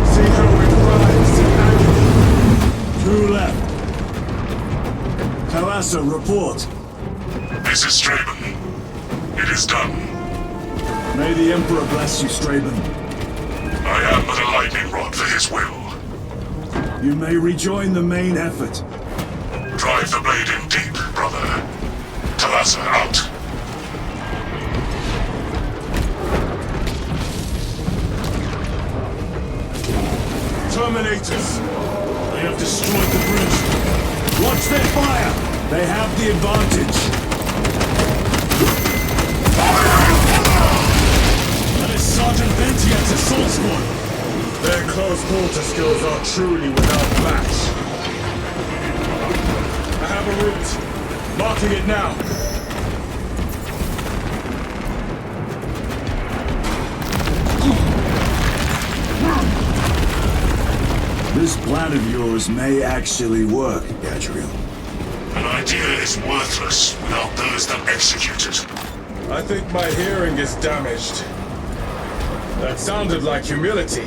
Speaker 1: See how it rides in agony. 2 left. Kalasa, report.
Speaker 4: This is Straben. It is done.
Speaker 1: May the Emperor bless you, Straben.
Speaker 4: I am but a lightning rod for his will.
Speaker 1: You may rejoin the main effort.
Speaker 4: Drive the blade in deep, brother. Talassa out.
Speaker 1: Terminators! They have destroyed the bridge. Watch their fire! They have the advantage. That is Sergeant Ventiet's assault squad.
Speaker 6: Their close quarter skills are truly without match. I have a route. Marking it now.
Speaker 1: This plan of yours may actually work, Gadriel.
Speaker 4: An idea is worthless without those that execute it.
Speaker 6: I think my hearing is damaged. That sounded like humility.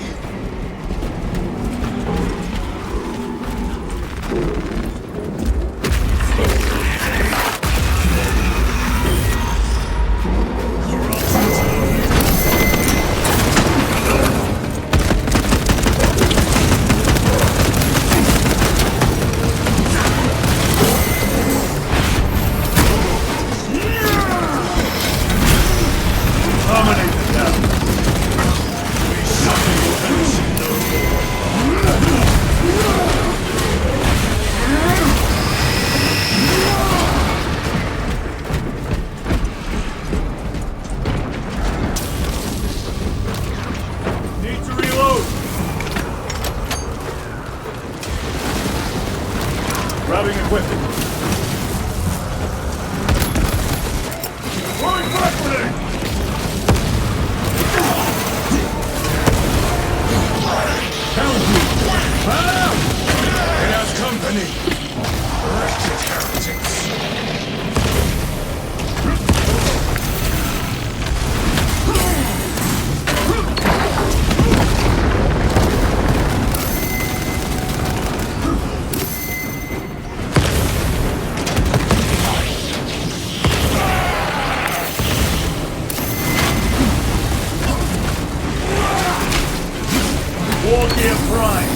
Speaker 1: Grabbing equipment. Throwing backwards! Hound you! Ah!
Speaker 6: It has company. Wretched heretics.
Speaker 1: War Gear Prime.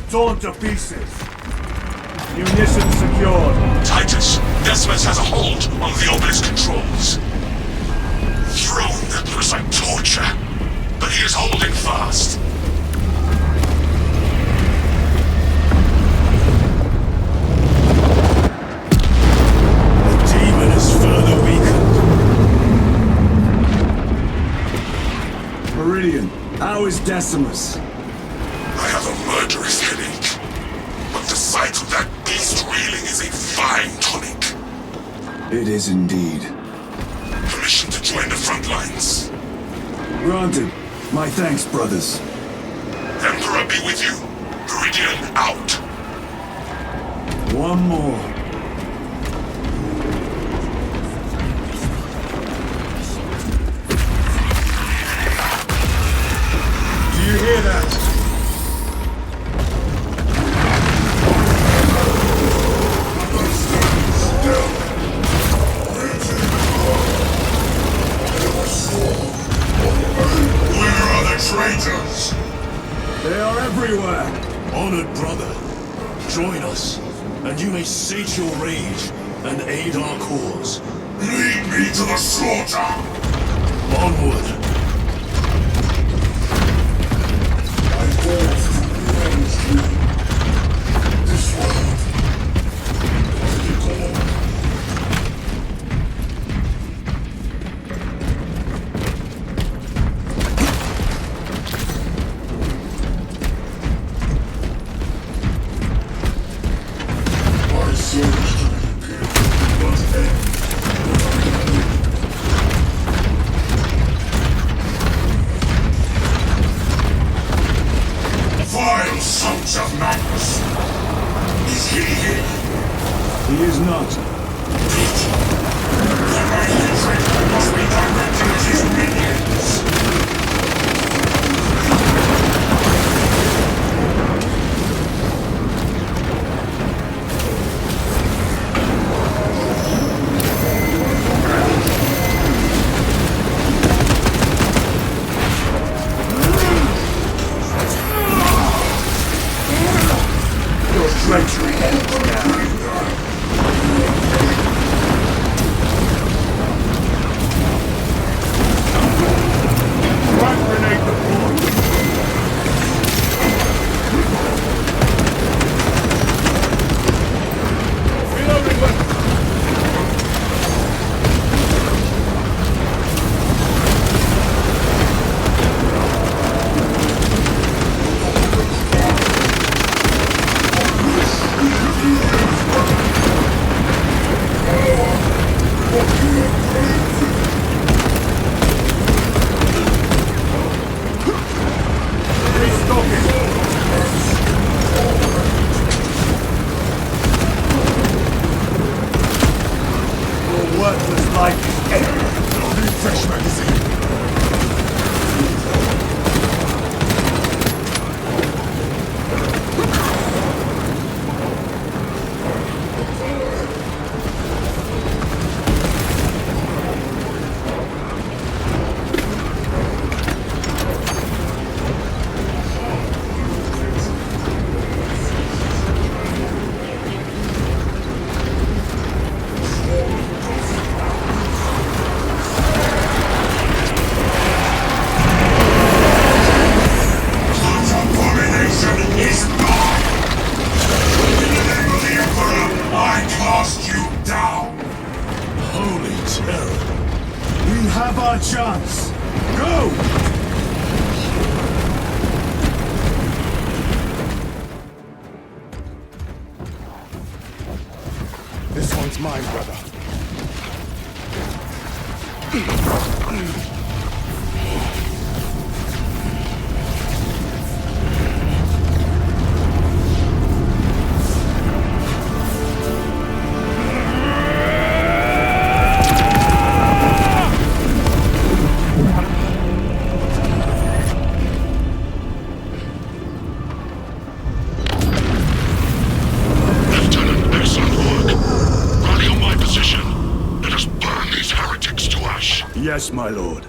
Speaker 1: Torn to pieces. Munitions secured.
Speaker 4: Titus, Decimus has a hold on the obelisk controls. Thrown looks like torture, but he is holding fast.
Speaker 1: blasphemous.
Speaker 4: I have a murderous headache. But the sight of that beast reeling is a fine tonic.
Speaker 1: It is indeed.
Speaker 4: Permission to join the front lines.
Speaker 1: Granted. My thanks, brothers.
Speaker 4: Emperor be with you. Viridian out.
Speaker 1: One more.
Speaker 6: Do you hear that?
Speaker 4: Where are the traitors?
Speaker 1: They are everywhere.
Speaker 5: Honored brother, join us, and you may sate your rage and aid our cause.
Speaker 4: Lead me to the slaughter!
Speaker 5: Onward!
Speaker 4: Vile sons of madness! Is he here?
Speaker 1: He is not.
Speaker 4: The right hatred must be directed at his minions!
Speaker 1: Treachery ends now.
Speaker 6: Front grenade deployed. Reloading weapon.
Speaker 1: Worthless life is ended.
Speaker 6: Loading fresh magazine.
Speaker 1: have our chance. Go!
Speaker 6: This one's mine, brother.
Speaker 4: Lieutenant, excellent work. Rally on my position. Let us burn these heretics to ash.
Speaker 1: Yes, my lord.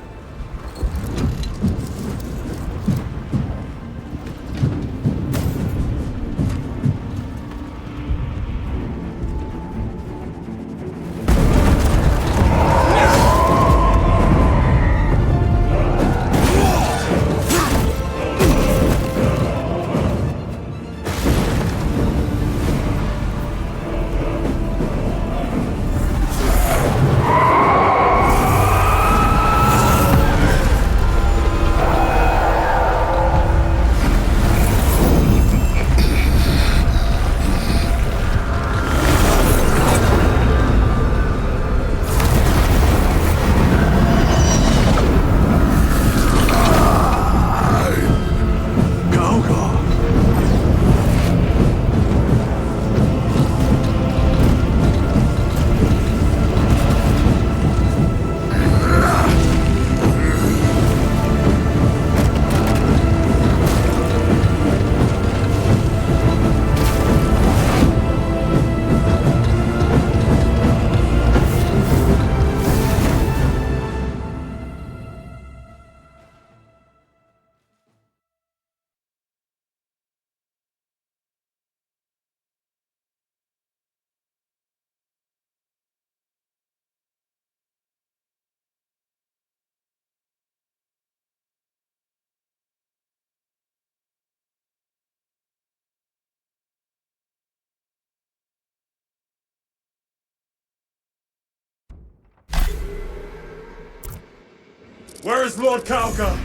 Speaker 6: Where is Lord Kalgar?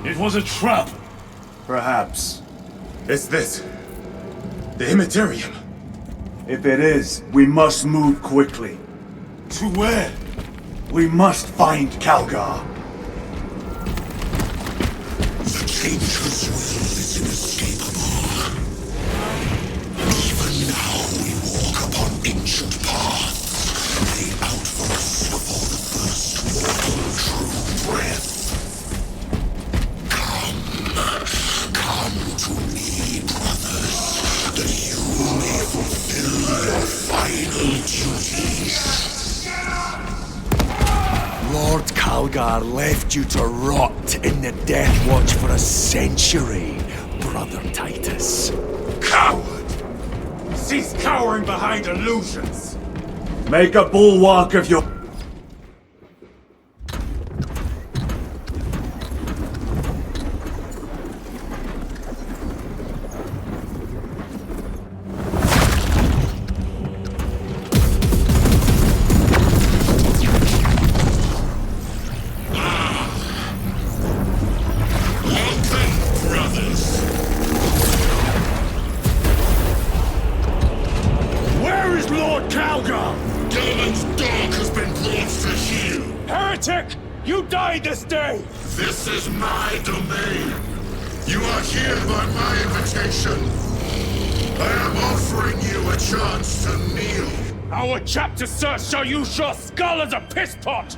Speaker 5: It was a trap.
Speaker 1: Perhaps.
Speaker 6: Is this the Immaterium?
Speaker 1: If it is, we must move quickly.
Speaker 6: To where?
Speaker 1: We must find Kalgar.
Speaker 3: The Changer's will is inescapable. Even now we walk upon ancient paths, laid out for us before the first mortal true breath. Come to me, brothers, that you may fulfill your final duties.
Speaker 12: Lord Kalgar left you to rot in the Death Watch for a century, Brother Titus.
Speaker 6: Coward! Cease cowering behind illusions!
Speaker 1: Make a bulwark of your...
Speaker 5: Where is Lord Kalgar?
Speaker 3: Gilman's dog has been brought to heel.
Speaker 5: Heretic! You died this day!
Speaker 3: This is my domain. You are here by my invitation. I am offering you a chance to kneel.
Speaker 5: Our chapter, sir, shall use your skull as a piss pot!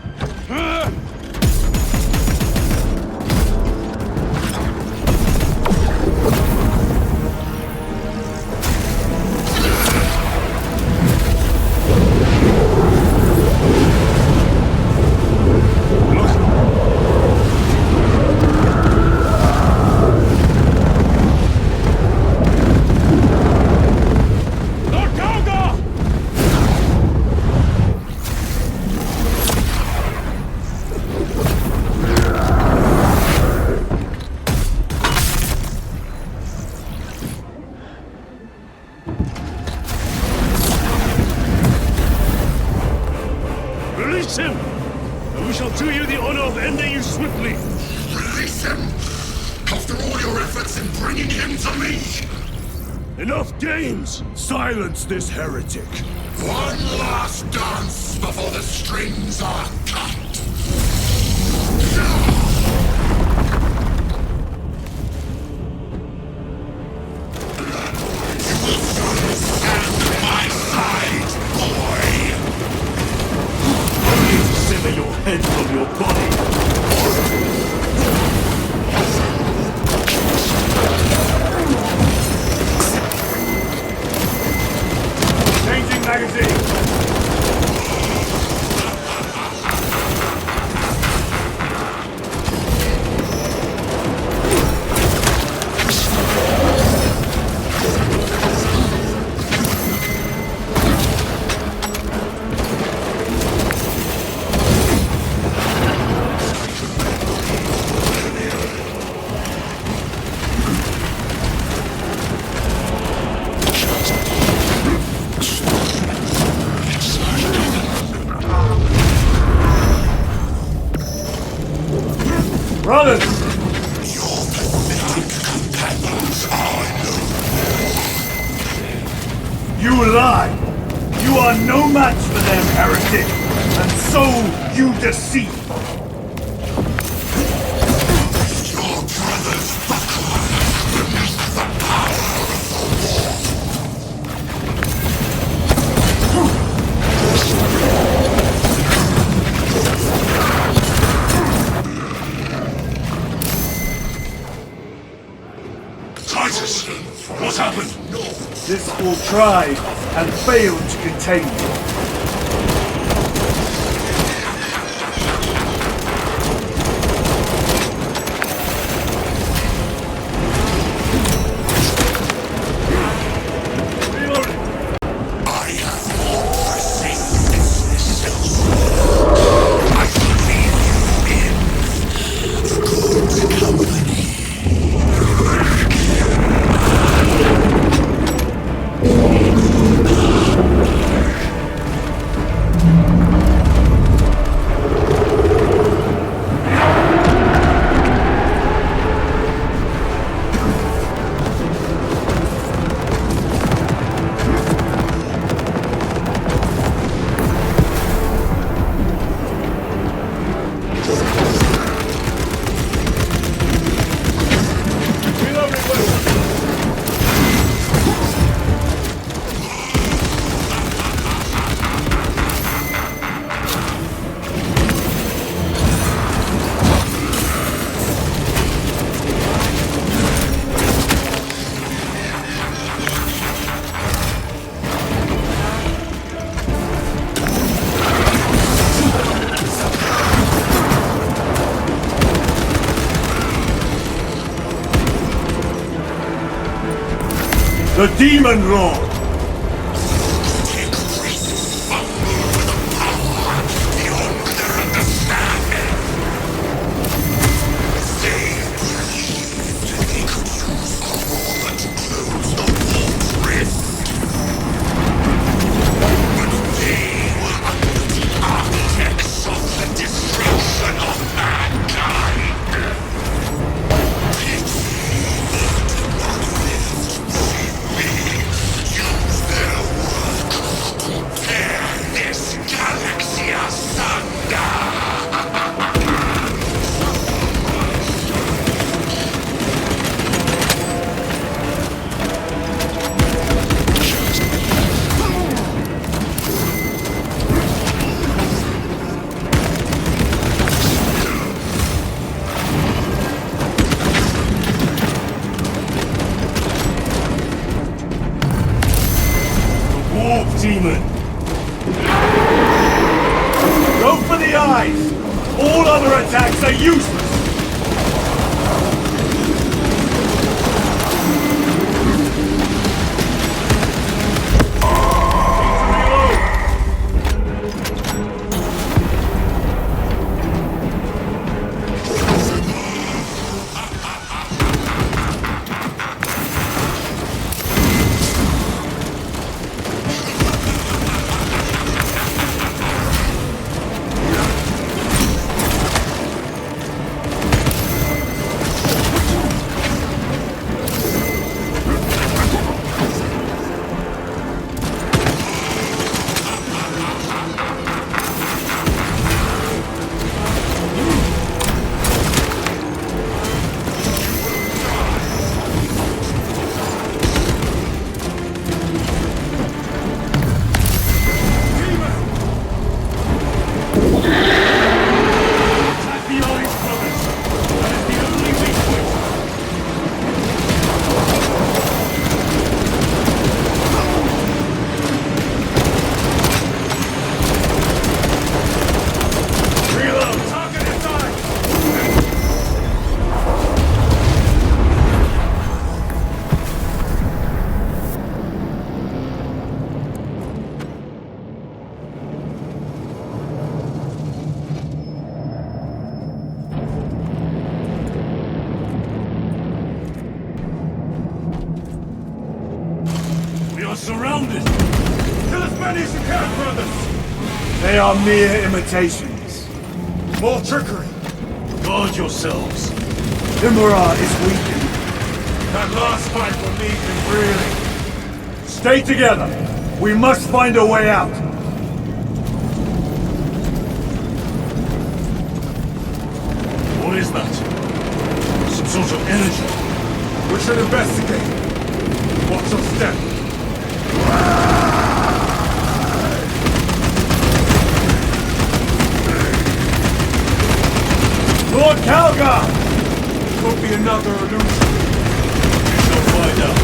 Speaker 5: Lord Kalgar! Release him! And we shall do you the honor of ending you swiftly!
Speaker 3: Release him! After all your efforts in bringing him to me!
Speaker 5: Enough games!
Speaker 1: Silence this heretic.
Speaker 3: One last dance before the strings are cut! You will soon stand at my side, boy!
Speaker 1: Sever your head from your body. Changing magazine. Brothers!
Speaker 3: Your pathetic companions are
Speaker 1: You lie! You are no match for them, heretic! And so you deceive!
Speaker 3: your brothers buckle beneath the power of
Speaker 4: Titus, what happened?
Speaker 1: This fool tried and failed to contain me.
Speaker 3: I have more for safety myself. I shall leave you in the good company.
Speaker 1: The Demon Lord! Demon! Go for the eyes! All other attacks are useless!
Speaker 6: Surrounded! Kill as many as you can, brothers!
Speaker 1: They are mere imitations.
Speaker 6: More trickery! Guard yourselves!
Speaker 1: Imra is weakened.
Speaker 6: That last fight will need him really.
Speaker 1: Stay together! We must find a way out!
Speaker 6: What is that? Some sort of energy. We should investigate. Watch your step.
Speaker 1: Lord Calgar!
Speaker 6: Could be another illusion. We shall find out.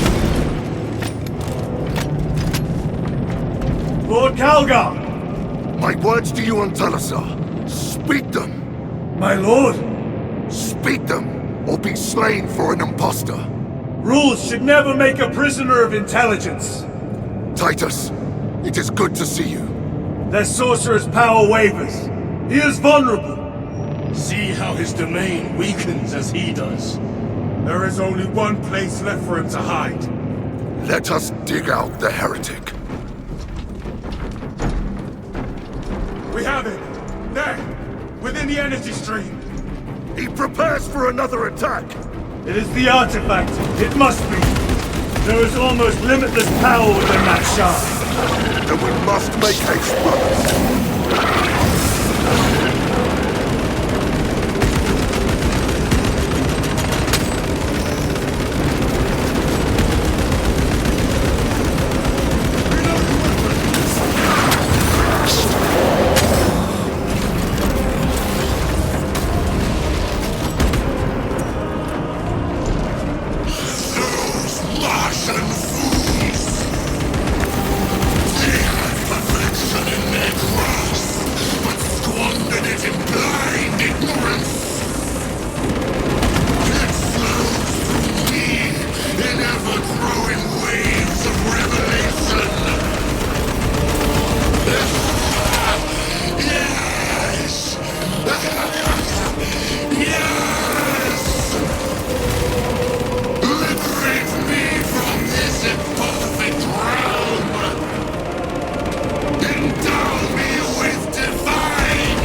Speaker 1: Lord Calgar!
Speaker 3: My words to you on Talasar. Speak them!
Speaker 1: My lord!
Speaker 3: Speak them, or be slain for an impostor.
Speaker 1: Rules should never make a prisoner of intelligence.
Speaker 3: Titus, it is good to see you.
Speaker 1: Their sorcerer's power wavers. He is vulnerable.
Speaker 6: See how his domain weakens as he does. There is only one place left for him to hide.
Speaker 3: Let us dig out the heretic.
Speaker 6: We have him! There! Within the energy stream!
Speaker 3: He prepares for another attack!
Speaker 1: It is the artifact. It must be. There is almost limitless power within that shard.
Speaker 3: Then we must make haste, brothers.
Speaker 4: Perfection in their craft!
Speaker 3: perfect realm! Endow me with divine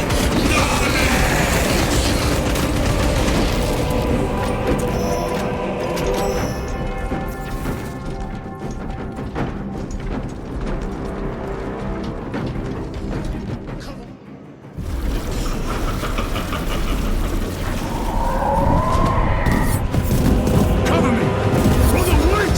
Speaker 3: knowledge!
Speaker 6: Cover me! Brother, wait!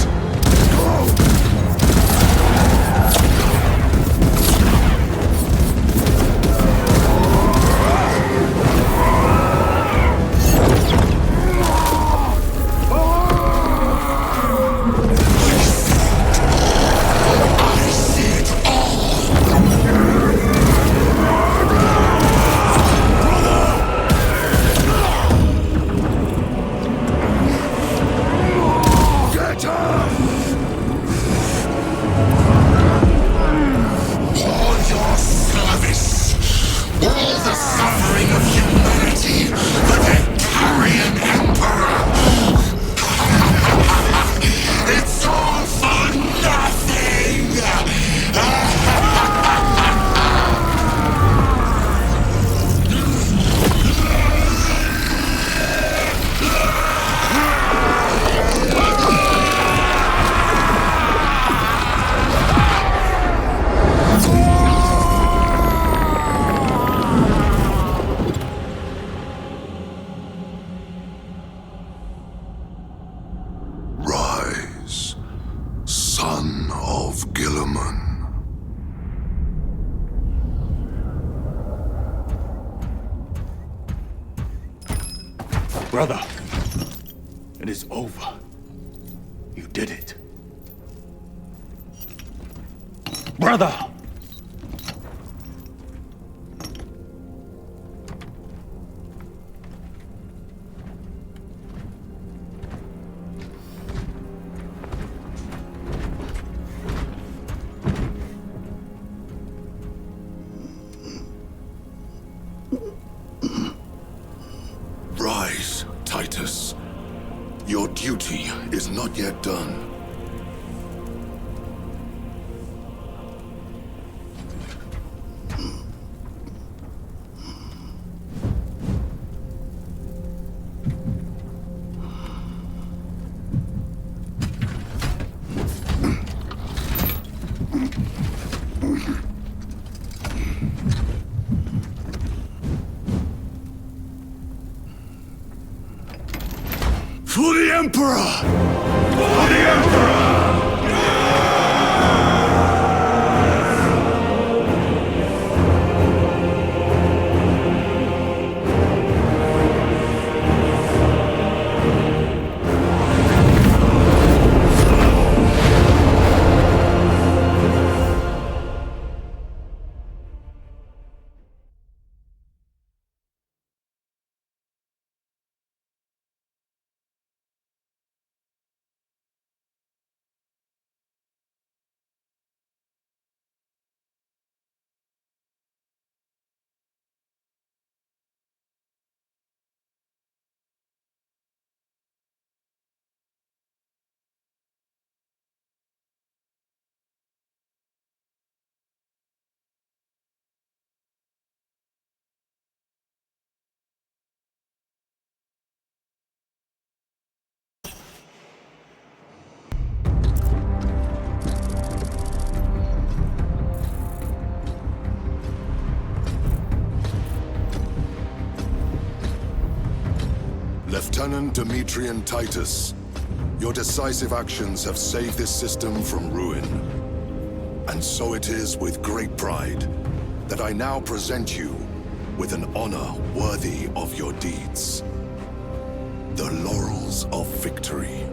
Speaker 3: For your service, all the suffering of humanity, the Victorian Emperor! It's all for nothing! Rise, son of Gilliman.
Speaker 5: Brother, it is over. You did it. Brother!
Speaker 3: Rise, Titus. Your duty is not yet done.
Speaker 6: For the Emperor! For the Emperor!
Speaker 3: Lieutenant Demetrian Titus, your decisive actions have saved this system from ruin. And so it is with great pride that I now present you with an honor worthy of your deeds. The laurels of victory.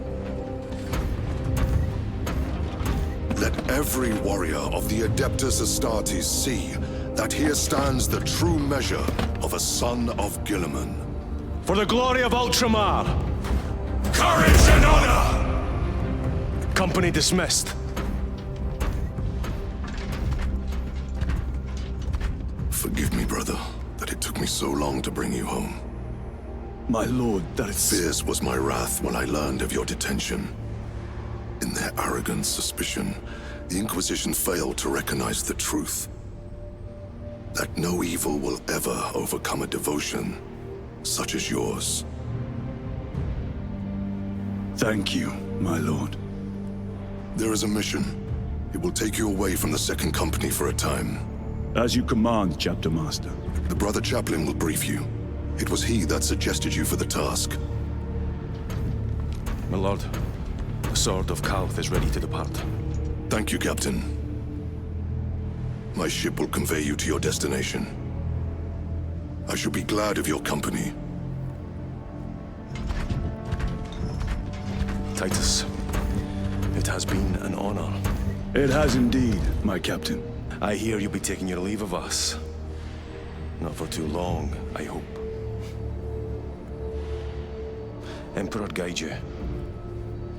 Speaker 3: Let every warrior of the Adeptus Astartes see that here stands the true measure of a son of Gilliman.
Speaker 5: For the glory of Ultramar!
Speaker 3: Courage and honor!
Speaker 5: Company dismissed.
Speaker 3: Forgive me, brother, that it took me so long to bring you home.
Speaker 1: My lord, that is...
Speaker 3: Fierce was my wrath when I learned of your detention. In
Speaker 13: In their arrogant suspicion, the Inquisition failed to recognize the truth. That no evil will ever overcome a devotion such as yours.
Speaker 1: Thank you, my lord.
Speaker 13: There is a mission. It will take you away from the Second Company for a time.
Speaker 1: As you command, Chapter Master.
Speaker 13: The Brother Chaplain will brief you. It was he that suggested you for the task.
Speaker 5: My lord, the Sword of Kauth is ready to depart.
Speaker 13: Thank you, Captain. My ship will convey you to your destination. I shall be glad of your company.
Speaker 5: Titus, it has been an honor.
Speaker 1: It has indeed, my captain.
Speaker 5: I hear you'll be taking your leave of us. Not for too long, I hope. Emperor guide you.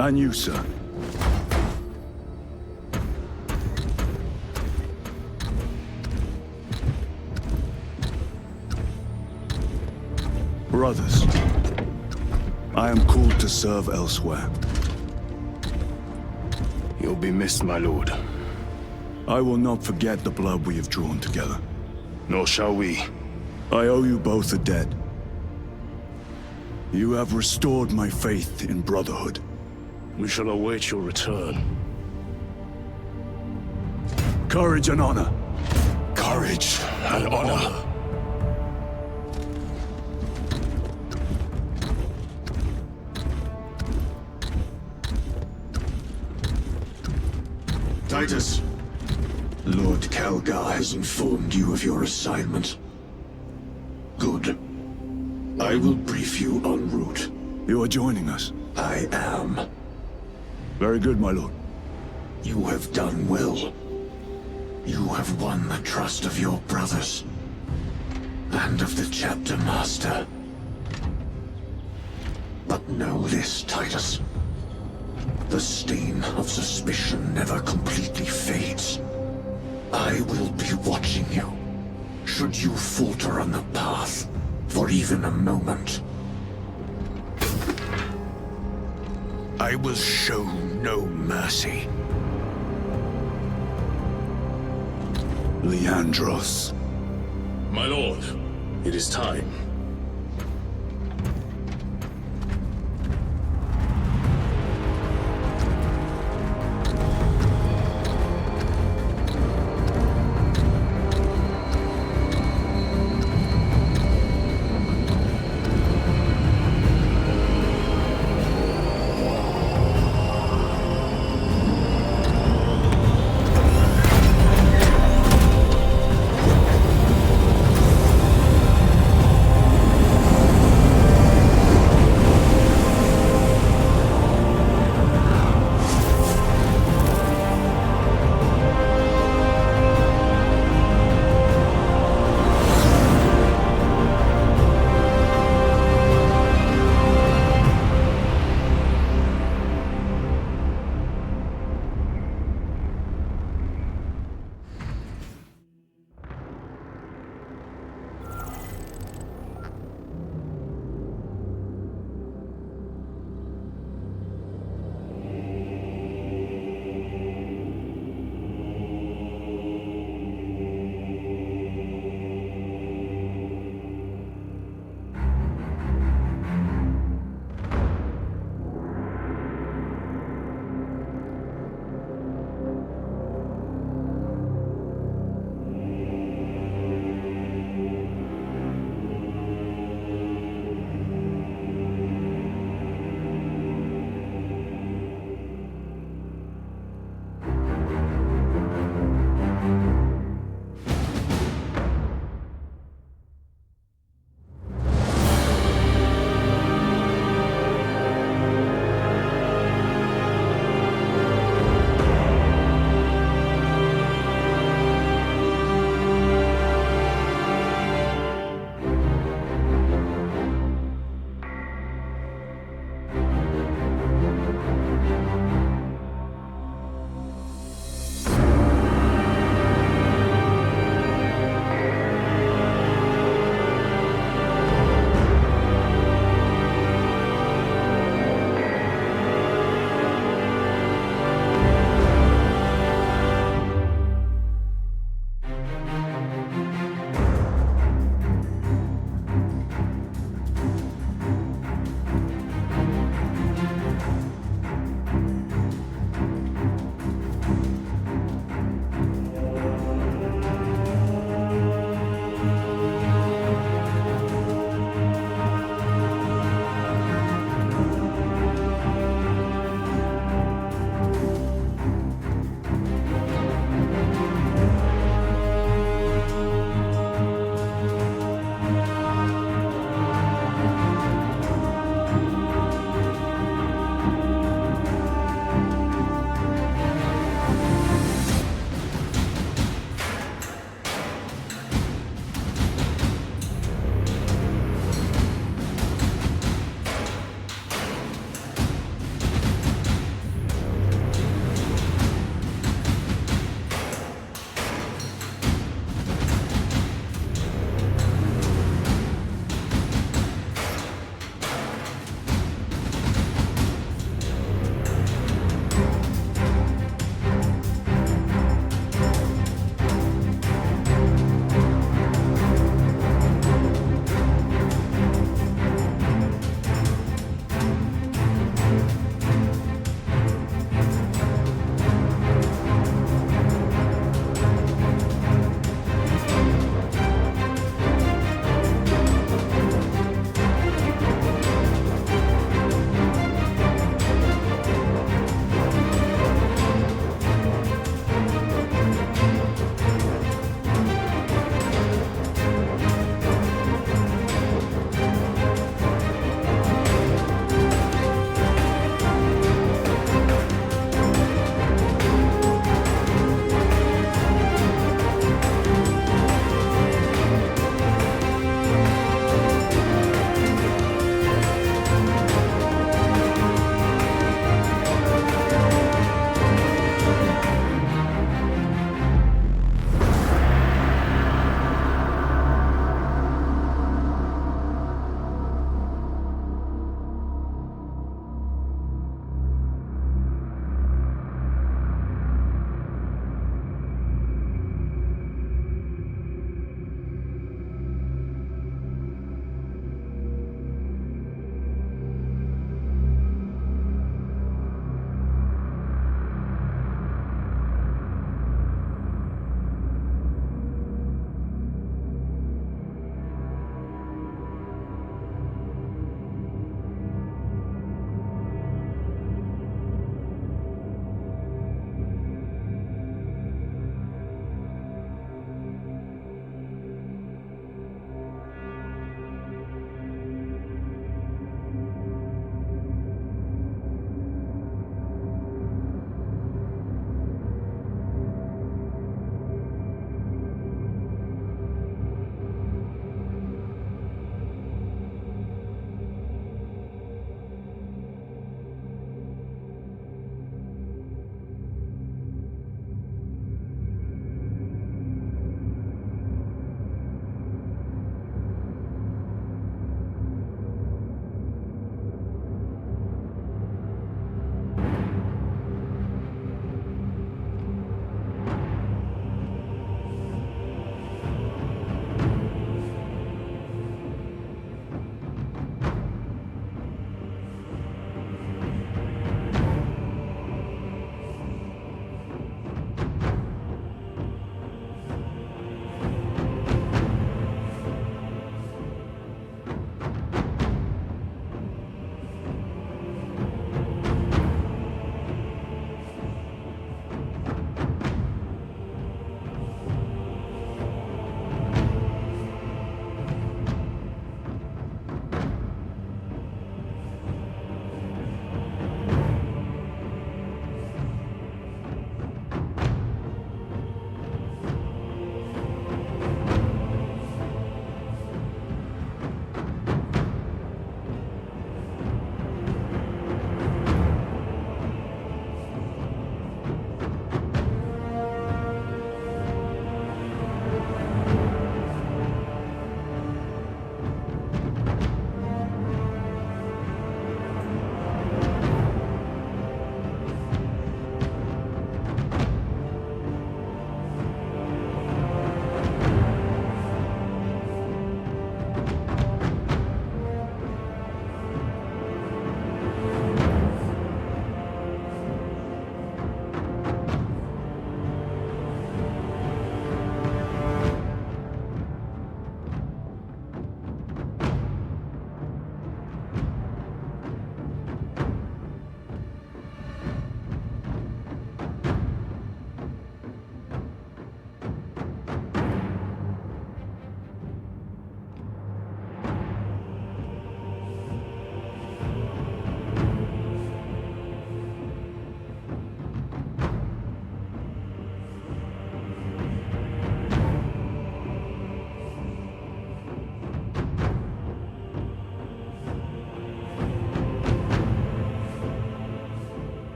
Speaker 1: And you, sir. Brothers, I am called to serve elsewhere.
Speaker 5: You'll be missed, my lord.
Speaker 1: I will not forget the blood we have drawn together.
Speaker 5: Nor shall we.
Speaker 1: I owe you both a debt. You have restored my faith in brotherhood.
Speaker 5: We shall await your return.
Speaker 1: Courage and honor.
Speaker 5: Courage and honor.
Speaker 3: Titus, Lord Calgar has informed you of your assignment. Good. I will brief you en route.
Speaker 1: You are joining us?
Speaker 3: I am.
Speaker 1: Very good, my lord.
Speaker 3: You have done well. You have won the trust of your brothers. And of the Chapter Master. But know this, Titus. The stain of suspicion never completely fades. I will be watching you. Should you falter on the path, for even a moment. I will show no mercy.
Speaker 1: Leandros.
Speaker 14: My lord, it is time.